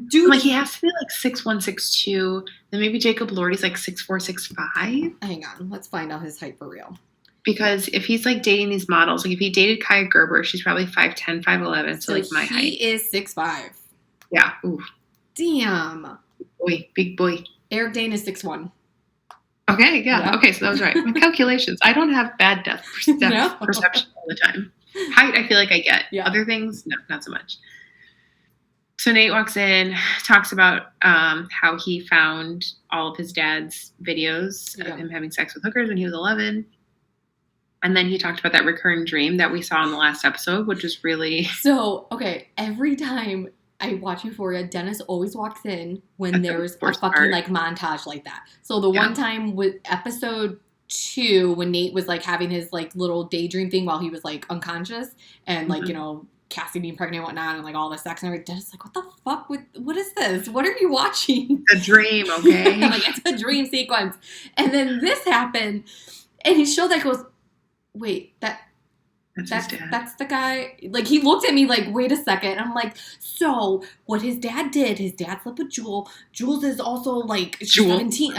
dude, like he has to be like 6'1", 6'2". Then maybe Jacob Lordy's like 6'4", 6'5". Hang on, let's find out his height for real. Because if he's like dating these models, like if he dated Kaya Gerber, she's probably 5'10", 5'11", so like my height. He is 6'5". Yeah. Ooh. Damn. Big boy. Eric Dane is 6'1". Okay, yeah. Okay, so that was right. My calculations. I don't have bad depth perception all the time. Height, I feel like I get. Yeah. Other things, no, not so much. So Nate walks in, talks about how he found all of his dad's videos of him having sex with hookers when he was 11. And then he talked about that recurring dream that we saw in the last episode, which is really... So, okay, every time I watch Euphoria, Dennis always walks in when there's a fucking, like, montage like that. So the one time with episode 2, when Nate was, like, having his, like, little daydream thing while he was, like, unconscious, and, like, you know, Cassie being pregnant and whatnot, and, like, all the sex and everything, Dennis is like, what the fuck? What is this? What are you watching? A dream, okay? Like, it's a dream sequence. And then this happened, and he showed that, goes, wait, That's the guy. Like, he looked at me like, wait a second. I'm like, so what his dad did, his dad slept with Jewel. Jules is also like 17.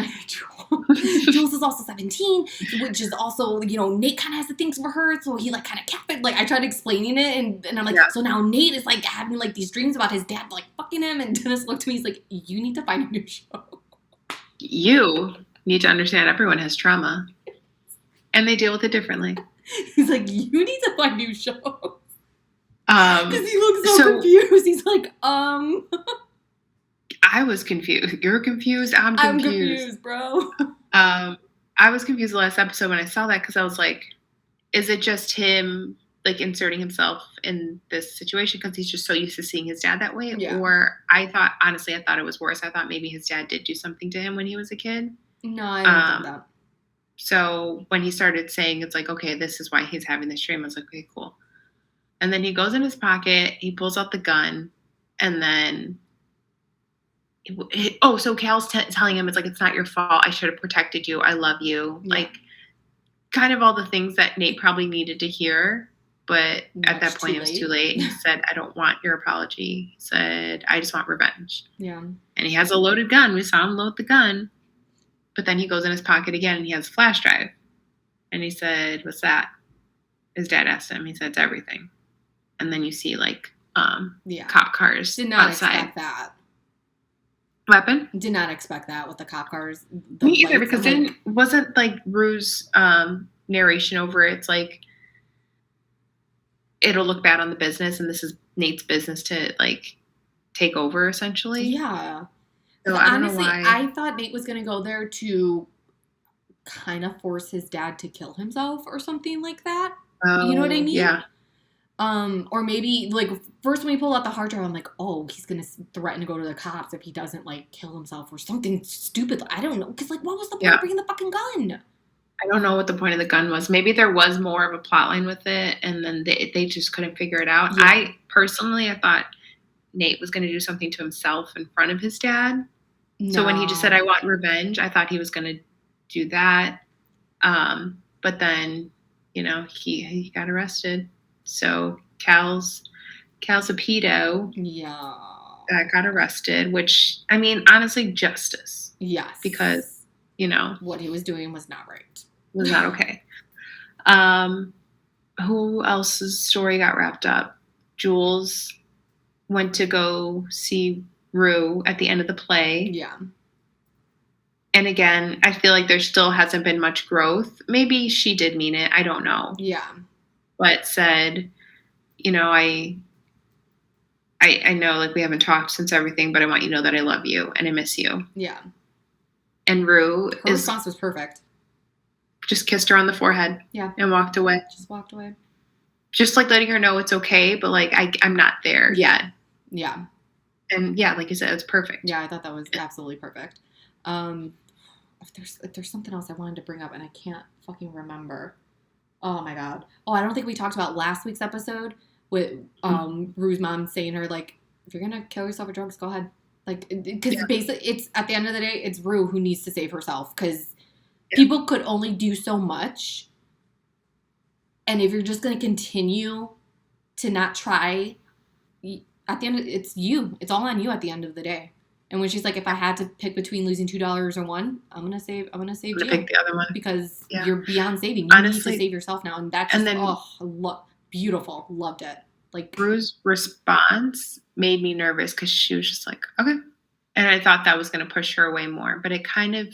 Jules is also 17, which is also, Nate kind of has the things for her. So he like kind of kept it. Like, I tried explaining it and I'm like, so now Nate is like having like these dreams about his dad like fucking him. And Dennis looked at me, he's like, you need to find a new show. You need to understand everyone has trauma. And they deal with it differently. He's like, you need to find new shows. Because he looks so confused. He's like, I was confused. You're confused. I'm confused, bro. I was confused the last episode when I saw that because I was like, is it just him like inserting himself in this situation because he's just so used to seeing his dad that way? Yeah. Or I thought it was worse. I thought maybe his dad did do something to him when he was a kid. No, I don't think that. So when he started saying, it's like, okay, this is why he's having this dream, I was like, okay, cool. And then he goes in his pocket, he pulls out the gun, and then, so Cal's telling him, it's like, it's not your fault. I should have protected you. I love you. Yeah. Like, kind of all the things that Nate probably needed to hear. But at that point, it was too late. He said, I don't want your apology. He said, I just want revenge. Yeah. And he has a loaded gun. We saw him load the gun. But then he goes in his pocket again and he has a flash drive. And he said, what's that? His dad asked him. He said, it's everything. And then you see like cop cars Did not outside. Expect that. Weapon? Did not expect that with the cop cars. Me either, because it wasn't like Rue's narration over it. It's like, it'll look bad on the business and this is Nate's business to like take over essentially. Yeah. So honestly, I thought Nate was going to go there to kind of force his dad to kill himself or something like that. Oh, you know what I mean? Yeah. Or maybe, like, first when he pulled out the hard drive, I'm like, oh, he's going to threaten to go to the cops if he doesn't, like, kill himself or something stupid. I don't know. Because, like, what was the point of bringing the fucking gun? I don't know what the point of the gun was. Maybe there was more of a plot line with it, and then they just couldn't figure it out. Yeah. I thought Nate was going to do something to himself in front of his dad. No. So when he just said, I want revenge, I thought he was going to do that. But then, he got arrested. So Cal's a pedo. Yeah. That got arrested, which, I mean, honestly, justice. Yes. Because, what he was doing was not right. Was not okay. Who else's story got wrapped up? Jules went to go see Rue at the end of the play. Yeah. And again, I feel like there still hasn't been much growth. Maybe she did mean it. I don't know. Yeah. But said, I know, like, we haven't talked since everything, but I want you to know that I love you and I miss you. Yeah. And Rue her response was perfect. Just kissed her on the forehead. Yeah. And walked away. Just walked away. Just like letting her know it's okay, but like I'm not there yet. Yeah. And yeah, like you said, it's perfect. Yeah, I thought that was absolutely perfect. If there's something else I wanted to bring up and I can't fucking remember. Oh my god. Oh, I don't think we talked about last week's episode with Rue's mom saying her, like, if you're gonna kill yourself with drugs, go ahead. Like, because basically, it's at the end of the day, it's Rue who needs to save herself because people could only do so much. And if you're just going to continue to not try, at the end, it's you. It's all on you at the end of the day. And when she's like, if I had to pick between losing $2 or one, I'm gonna save you. Pick the other one because you're beyond saving. You Honestly, need to save yourself now, and that's beautiful. Loved it. Like, Rue's response made me nervous because she was just like, okay, and I thought that was gonna push her away more, but it kind of,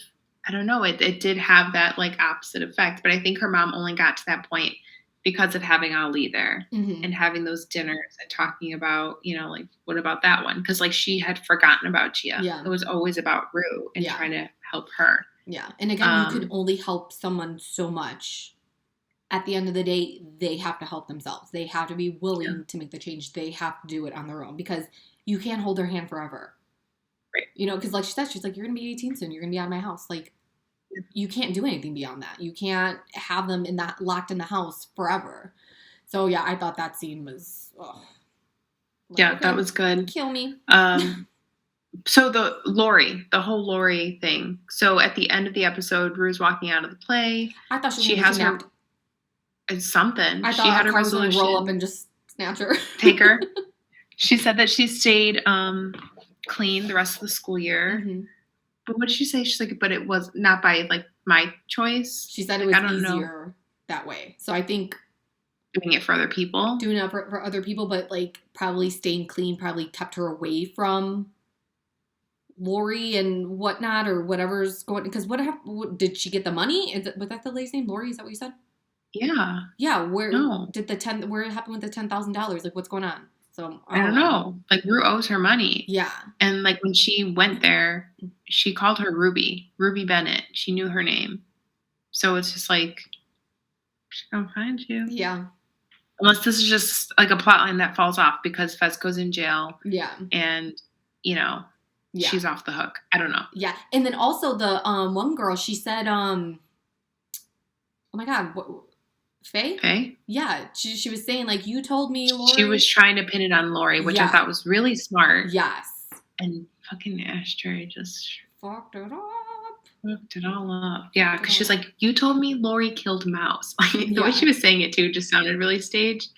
I don't know, it did have that like opposite effect. But I think her mom only got to that point because of having Ali there and having those dinners and talking about, like, what about that one? Because, like, she had forgotten about Gia. Yeah. It was always about Rue and trying to help her. Yeah. And again, you can only help someone so much. At the end of the day, they have to help themselves. They have to be willing to make the change. They have to do it on their own because you can't hold their hand forever. Right. Because like she said, she's like, you're going to be 18 soon. You're going to be out of my house. Like, you can't do anything beyond that. You can't have them locked in the house forever. So yeah, I thought that scene was. That was good. Kill me. So the whole Lori thing. So at the end of the episode, Rue's walking out of the play. I thought she has her. It's something. I She thought had a a car was going to resolution. roll up and just snatch her. Take her. She said that she stayed clean the rest of the school year. Mm-hmm. But what did she say? She's like, but it was not by like my choice. She said it was easier that way. So I think doing it for other people. Doing it for other people, but like probably staying clean probably kept her away from Lori and whatnot or whatever's going. Because did she get the money? Was that the lady's name? Lori? Is that what you said? Yeah. Yeah. Where happened with the $10,000? Like what's going on? So I don't know. Like Rue owes her money. Yeah. And like when she went there, she called her Ruby Bennett. She knew her name. So it's just like, she's gonna find you. Yeah. Unless this is just like a plot line that falls off because Fesco's in jail. Yeah. And, she's off the hook. I don't know. Yeah. And then also the one girl, she said, oh my God, what, Faye? Faye? Yeah. She was saying, like, you told me, Lori. She was trying to pin it on Lori, which I thought was really smart. Yes. And fucking Ashtray just fucked it up. Fucked it all up. Yeah, because she's like, you told me Lori killed Mouse. Like, the way she was saying it, too, just sounded really staged.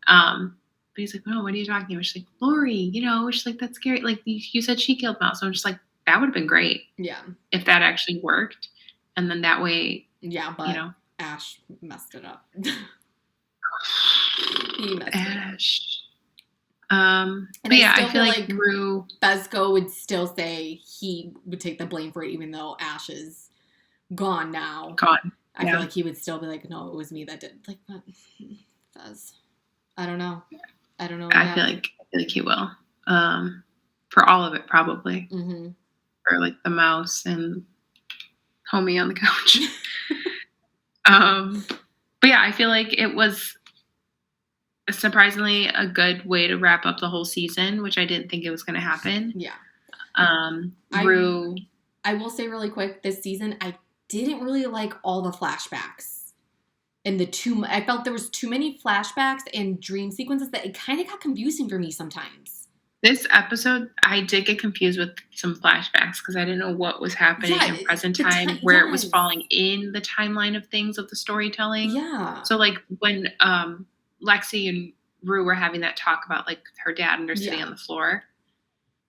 But he's like, oh, what are you talking about? She's like, Lori, she's like, that's scary. Like, you said she killed Mouse. So I'm just like, that would have been great. Yeah. If that actually worked. And then that way, but Ash messed it up. He messed Ash. it up. But yeah, I feel like Rue Fesco would still say he would take the blame for it, even though Ash is gone now. I feel like he would still be like, no, it was me that did. Like, what? Fez. I don't know. I feel like he will. For all of it, probably. Mm-hmm. For like the mouse and homie on the couch. But yeah, I feel like it was surprisingly a good way to wrap up the whole season, which I didn't think it was going to happen. Yeah. Rue. I will say really quick, this season, I didn't really like all the flashbacks. And I felt there was too many flashbacks and dream sequences that it kind of got confusing for me sometimes. This episode, I did get confused with some flashbacks because I didn't know what was happening in present time, where it was falling in the timeline of things of the storytelling. Yeah. So like when Lexi and Rue were having that talk about like her dad and they're sitting on the floor,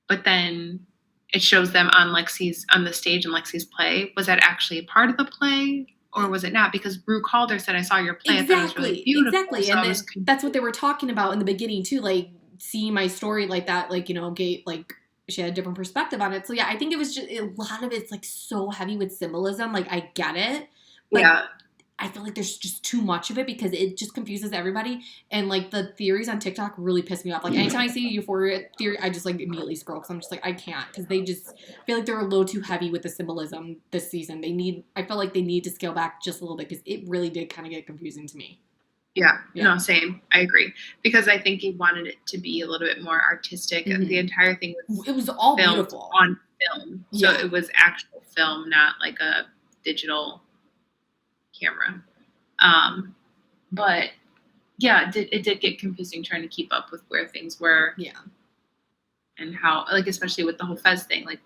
but then it shows them on the stage in Lexi's play. Was that actually a part of the play? Or was it not? Because Rue called her, said, I saw your play. Exactly. I thought it was really beautiful. Exactly. So and that's what they were talking about in the beginning too, like seeing my story like that, like, like she had a different perspective on it. So yeah, I think it was just, a lot of it's like so heavy with symbolism. Like I get it. But I feel like there's just too much of it because it just confuses everybody. And like the theories on TikTok really piss me off. Like anytime I see a Euphoria theory, I just like immediately scroll because I'm just like, I can't, because they just feel like they're a little too heavy with the symbolism this season. I felt like they need to scale back just a little bit because it really did kind of get confusing to me. Yeah, no, same. I agree. Because I think he wanted it to be a little bit more artistic. Mm-hmm. The entire thing was all beautiful on film. So it was actual film, not like a digital camera. But yeah, it did get confusing trying to keep up with where things were. Yeah. And how, like, especially with the whole Fez thing, like,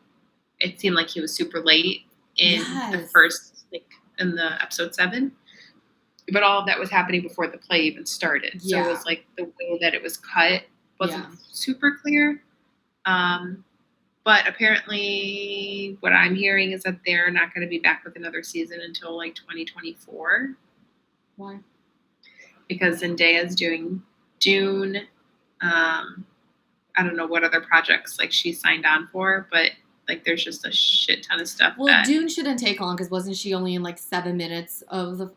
it seemed like he was super late in the first, like, in the episode 7. But all of that was happening before the play even started. So it was like the way that it was cut wasn't super clear. But apparently what I'm hearing is that they're not going to be back with another season until like 2024. Why? Because Zendaya's doing Dune. I don't know what other projects like she signed on for, but like there's just a shit ton of stuff. Well, Dune shouldn't take long because wasn't she only in like 7 minutes of the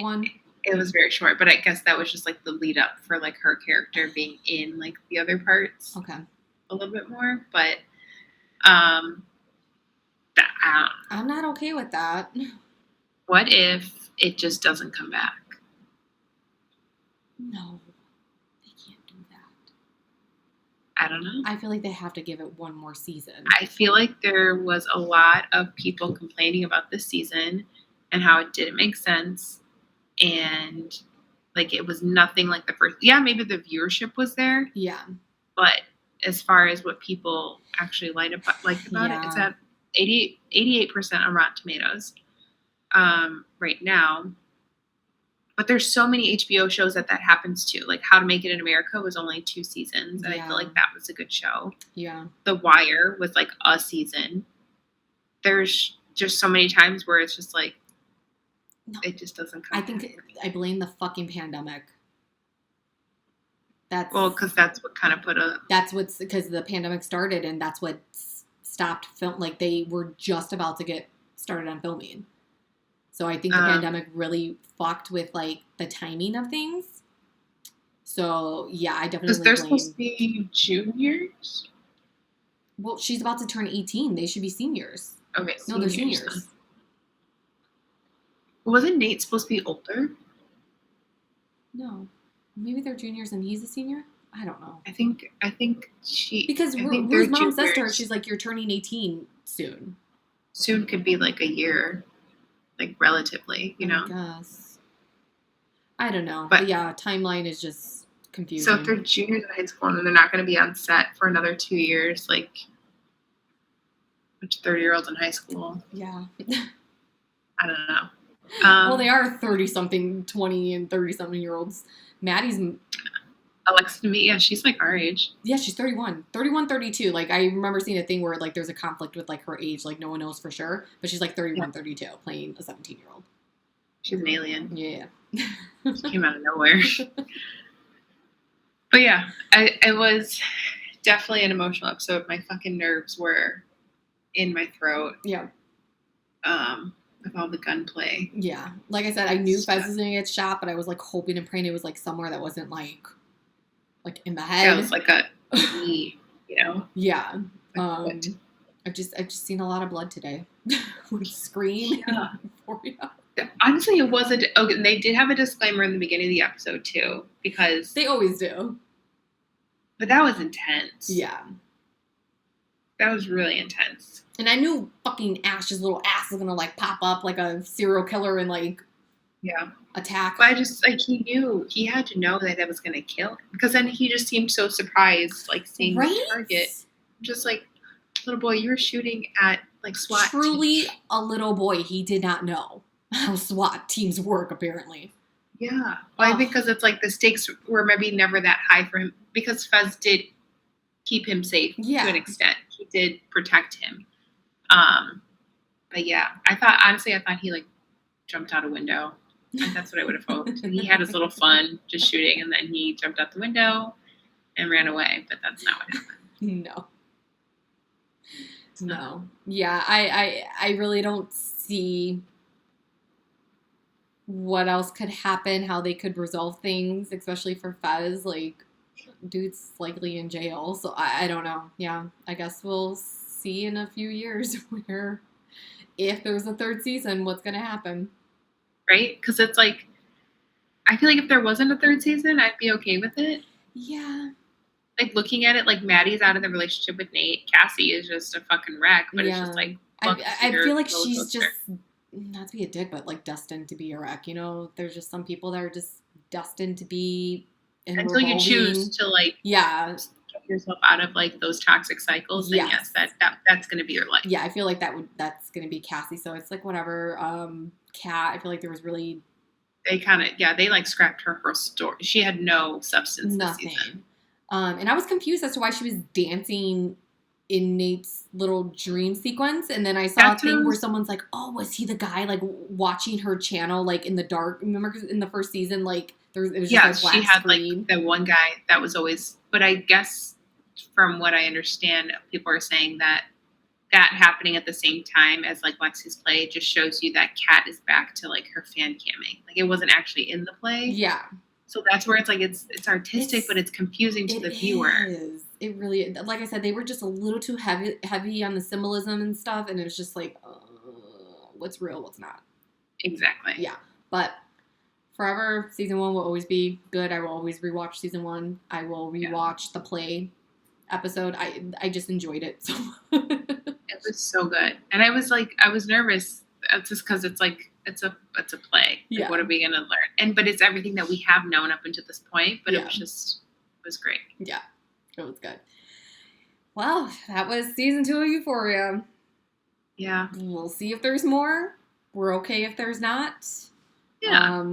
one? It was very short, but I guess that was just like the lead up for like her character being in like the other parts. Okay. A little bit more, but I'm not okay with that. What if it just doesn't come back? No, they can't do that. I don't know. I feel like they have to give it one more season. I feel like there was a lot of people complaining about this season and how it didn't make sense. And like it was nothing like the first. Yeah, maybe the viewership was there. Yeah. But as far as what people actually liked about it, it's at 88% on Rotten Tomatoes right now. But there's so many HBO shows that happens to. Like How to Make It in America was only 2 seasons, and I feel like that was a good show. Yeah. The Wire was like a season. There's just so many times where it's just like, it just doesn't come. I blame the fucking pandemic. Because that's what kind of because the pandemic started, and that's what stopped film. Like, they were just about to get started on filming. So I think the pandemic really fucked with, like, the timing of things. So, yeah, I definitely blame. They're supposed to be juniors? Well, she's about to turn 18. They should be seniors. Okay, no, they're seniors. Wasn't Nate supposed to be older? No. Maybe they're juniors and he's a senior? I don't know. I think she... Because Rue's mom says to her, she's like, you're turning 18 soon. Soon could be like a year. Like, relatively, you know? I guess. I don't know. But yeah, timeline is just confusing. So if they're juniors in high school and then they're not going to be on set for another 2 years, like, which 30-year-olds in high school? Yeah. I don't know. Well, they are 30-something, 20 and 30-something-year-olds. Maddie's... Alexa to me, yeah, she's like our age. Yeah, she's 31. 31, 32. Like, I remember seeing a thing where, like, there's a conflict with, like, her age. Like, no one knows for sure. But she's, like, 31, 32, playing a 17-year-old. She's an alien. Yeah. She came out of nowhere. But, yeah, it was definitely an emotional episode. My fucking nerves were in my throat. Yeah. With all the gunplay. Yeah. Like I said, I knew Fez was going to get shot, but I was, like, hoping and praying it was, like, somewhere that wasn't, like in the head. Yeah, it was like a knee, you know? Yeah. I've just seen a lot of blood today. With Scream and Euphoria. Honestly, it wasn't... Okay, they did have a disclaimer in the beginning of the episode, too, because... They always do. But that was intense. Yeah. That was really intense. And I knew fucking Ash's little ass was gonna, like, pop up like a serial killer and, like... Yeah. Attack. But I just, like, he knew. He had to know that was going to kill him. Because then he just seemed so surprised, like, seeing the target. Just like, little boy, you were shooting at, like, SWAT Truly teams. A little boy. He did not know how SWAT teams work, apparently. Yeah. Well, I think because it's, like, the stakes were maybe never that high for him. Because Fez did keep him safe to an extent. He did protect him. But, yeah. Honestly, I thought he, like, jumped out a window. That's what I would have hoped. He had his little fun just shooting, and then he jumped out the window and ran away. But that's not what happened. No. Yeah, I really don't see what else could happen, how they could resolve things, especially for Fez. Like, dude's likely in jail, so I don't know. Yeah, I guess we'll see in a few years where, if there's a third season, what's going to happen. Right? Because it's like, I feel like if there wasn't a third season, I'd be okay with it. Yeah. Like, looking at it, like, Maddie's out of the relationship with Nate. Cassie is just a fucking wreck, but it's just like... I feel like she's just, not to be a dick, but, like, destined to be a wreck, you know? There's just some people that are just destined to be... Until you choose to, like... Yeah. Get yourself out of, like, those toxic cycles, then yes, that's going to be your life. Yeah, I feel like that's going to be Cassie, so it's, like, whatever. Kat, I feel like there was really... They kind of, they, like, scrapped her whole story. She had no substance this season. And I was confused as to why she was dancing in Nate's little dream sequence. And then I saw a thing where someone's like, oh, was he the guy, like, watching her channel, like, in the dark? Remember in the first season, like, it was just, like, black she had, screen. Like, the one guy that was always... But I guess, from what I understand, people are saying that happening at the same time as, like, Lexi's play just shows you that Kat is back to, like, her fan camming. Like, it wasn't actually in the play. Yeah. So that's where it's like, it's artistic, but it's confusing to the viewer. It really, like I said, they were just a little too heavy on the symbolism and stuff, and it was just like, what's real, what's not. Exactly. Yeah. But forever, season 1 will always be good. I will always rewatch season 1. I will rewatch the play episode. I just enjoyed it so It was so good. And I was nervous. It's just because it's like, it's a play. Like, what are we going to learn? But it's everything that we have known up until this point. But it was great. Yeah, it was good. Well, that was season 2 of Euphoria. Yeah. We'll see if there's more. We're okay if there's not. Yeah.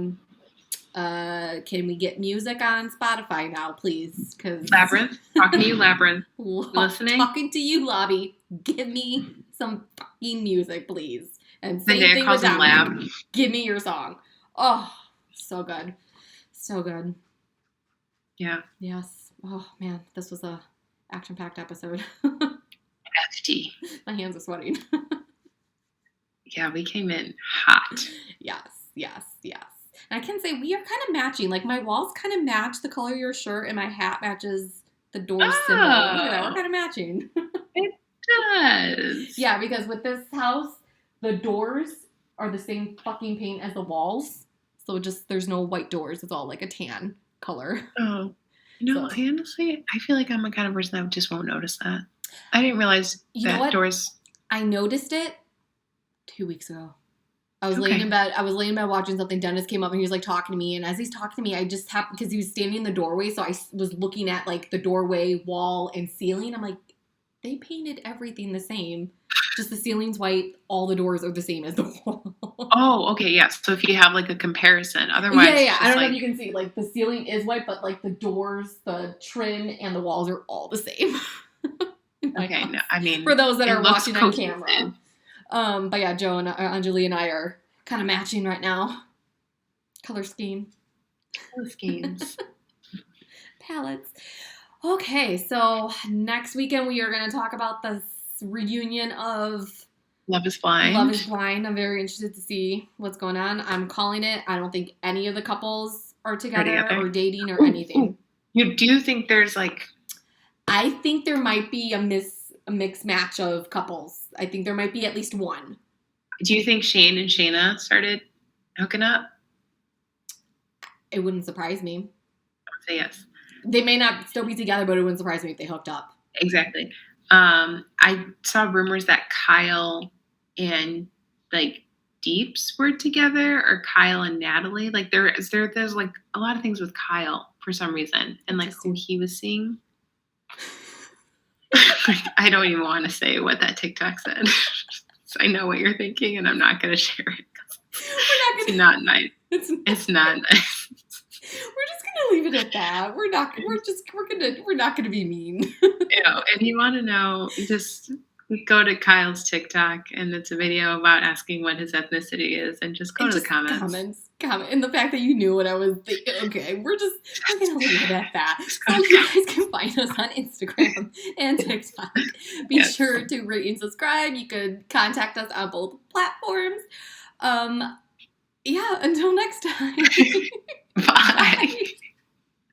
Can we get music on Spotify now, please? Labyrinth, talking to you, Labyrinth. Listening? Talking to you, Lobby. Give me some fucking music, please. And same Zendaya thing calls with him Lab. Give me your song. Oh, so good. So good. Yeah. Yes. Oh, man. This was a action-packed episode. FD. My hands are sweating. Yeah, we came in hot. Yes. And I can say we are kind of matching. Like, my walls kind of match the color of your shirt, and my hat matches the door symbol. Look at that. We're kind of matching. It does. Yeah, because with this house, the doors are the same fucking paint as the walls. So just, there's no white doors. It's all like a tan color. Oh. No, so. Honestly, I feel like I'm the kind of person that just won't notice that. I didn't realize that doors... I noticed it 2 weeks ago. I was laying in bed watching something. Dennis came up and he was like talking to me. And as he's talking to me, I just happened, because he was standing in the doorway. So I was looking at like the doorway, wall, and ceiling. I'm like, they painted everything the same. Just the ceiling's white. All the doors are the same as the wall. Oh, okay. Yes. So if you have like a comparison, otherwise. Yeah. I don't know if you can see, like the ceiling is white, but like the doors, the trim, and the walls are all the same. Okay. No, I mean, for those that are watching on camera. But yeah, Joe and Anjali and I are kind of matching right now. Color scheme. Color schemes. Palettes. Okay, so next weekend we are going to talk about the reunion of Love is Blind. Love is Blind. I'm very interested to see what's going on. I'm calling it. I don't think any of the couples are together or dating or anything. Do you think there's like... I think there might be a mixed match of couples. I think there might be at least one. Do you think Shane and Shayna started hooking up? It wouldn't surprise me. I would say yes. They may not still be together, but it wouldn't surprise me if they hooked up. Exactly. I saw rumors that Kyle and like Deeps were together, or Kyle and Natalie. Like there's like a lot of things with Kyle for some reason, and like who he was seeing. I don't even want to say what that TikTok said. So I know what you're thinking, and I'm not going to share it. It's not nice. It's not nice. We're just gonna leave it at that. We're not gonna be mean. If you want to know, just go to Kyle's TikTok, and it's a video about asking what his ethnicity is, and just go to the comments. Comment. And the fact that you knew what I was thinking. Okay, we're gonna leave it at that. So you guys can find us on Instagram and TikTok. Be sure to rate and subscribe. You could contact us on both platforms. Until next time. Bye.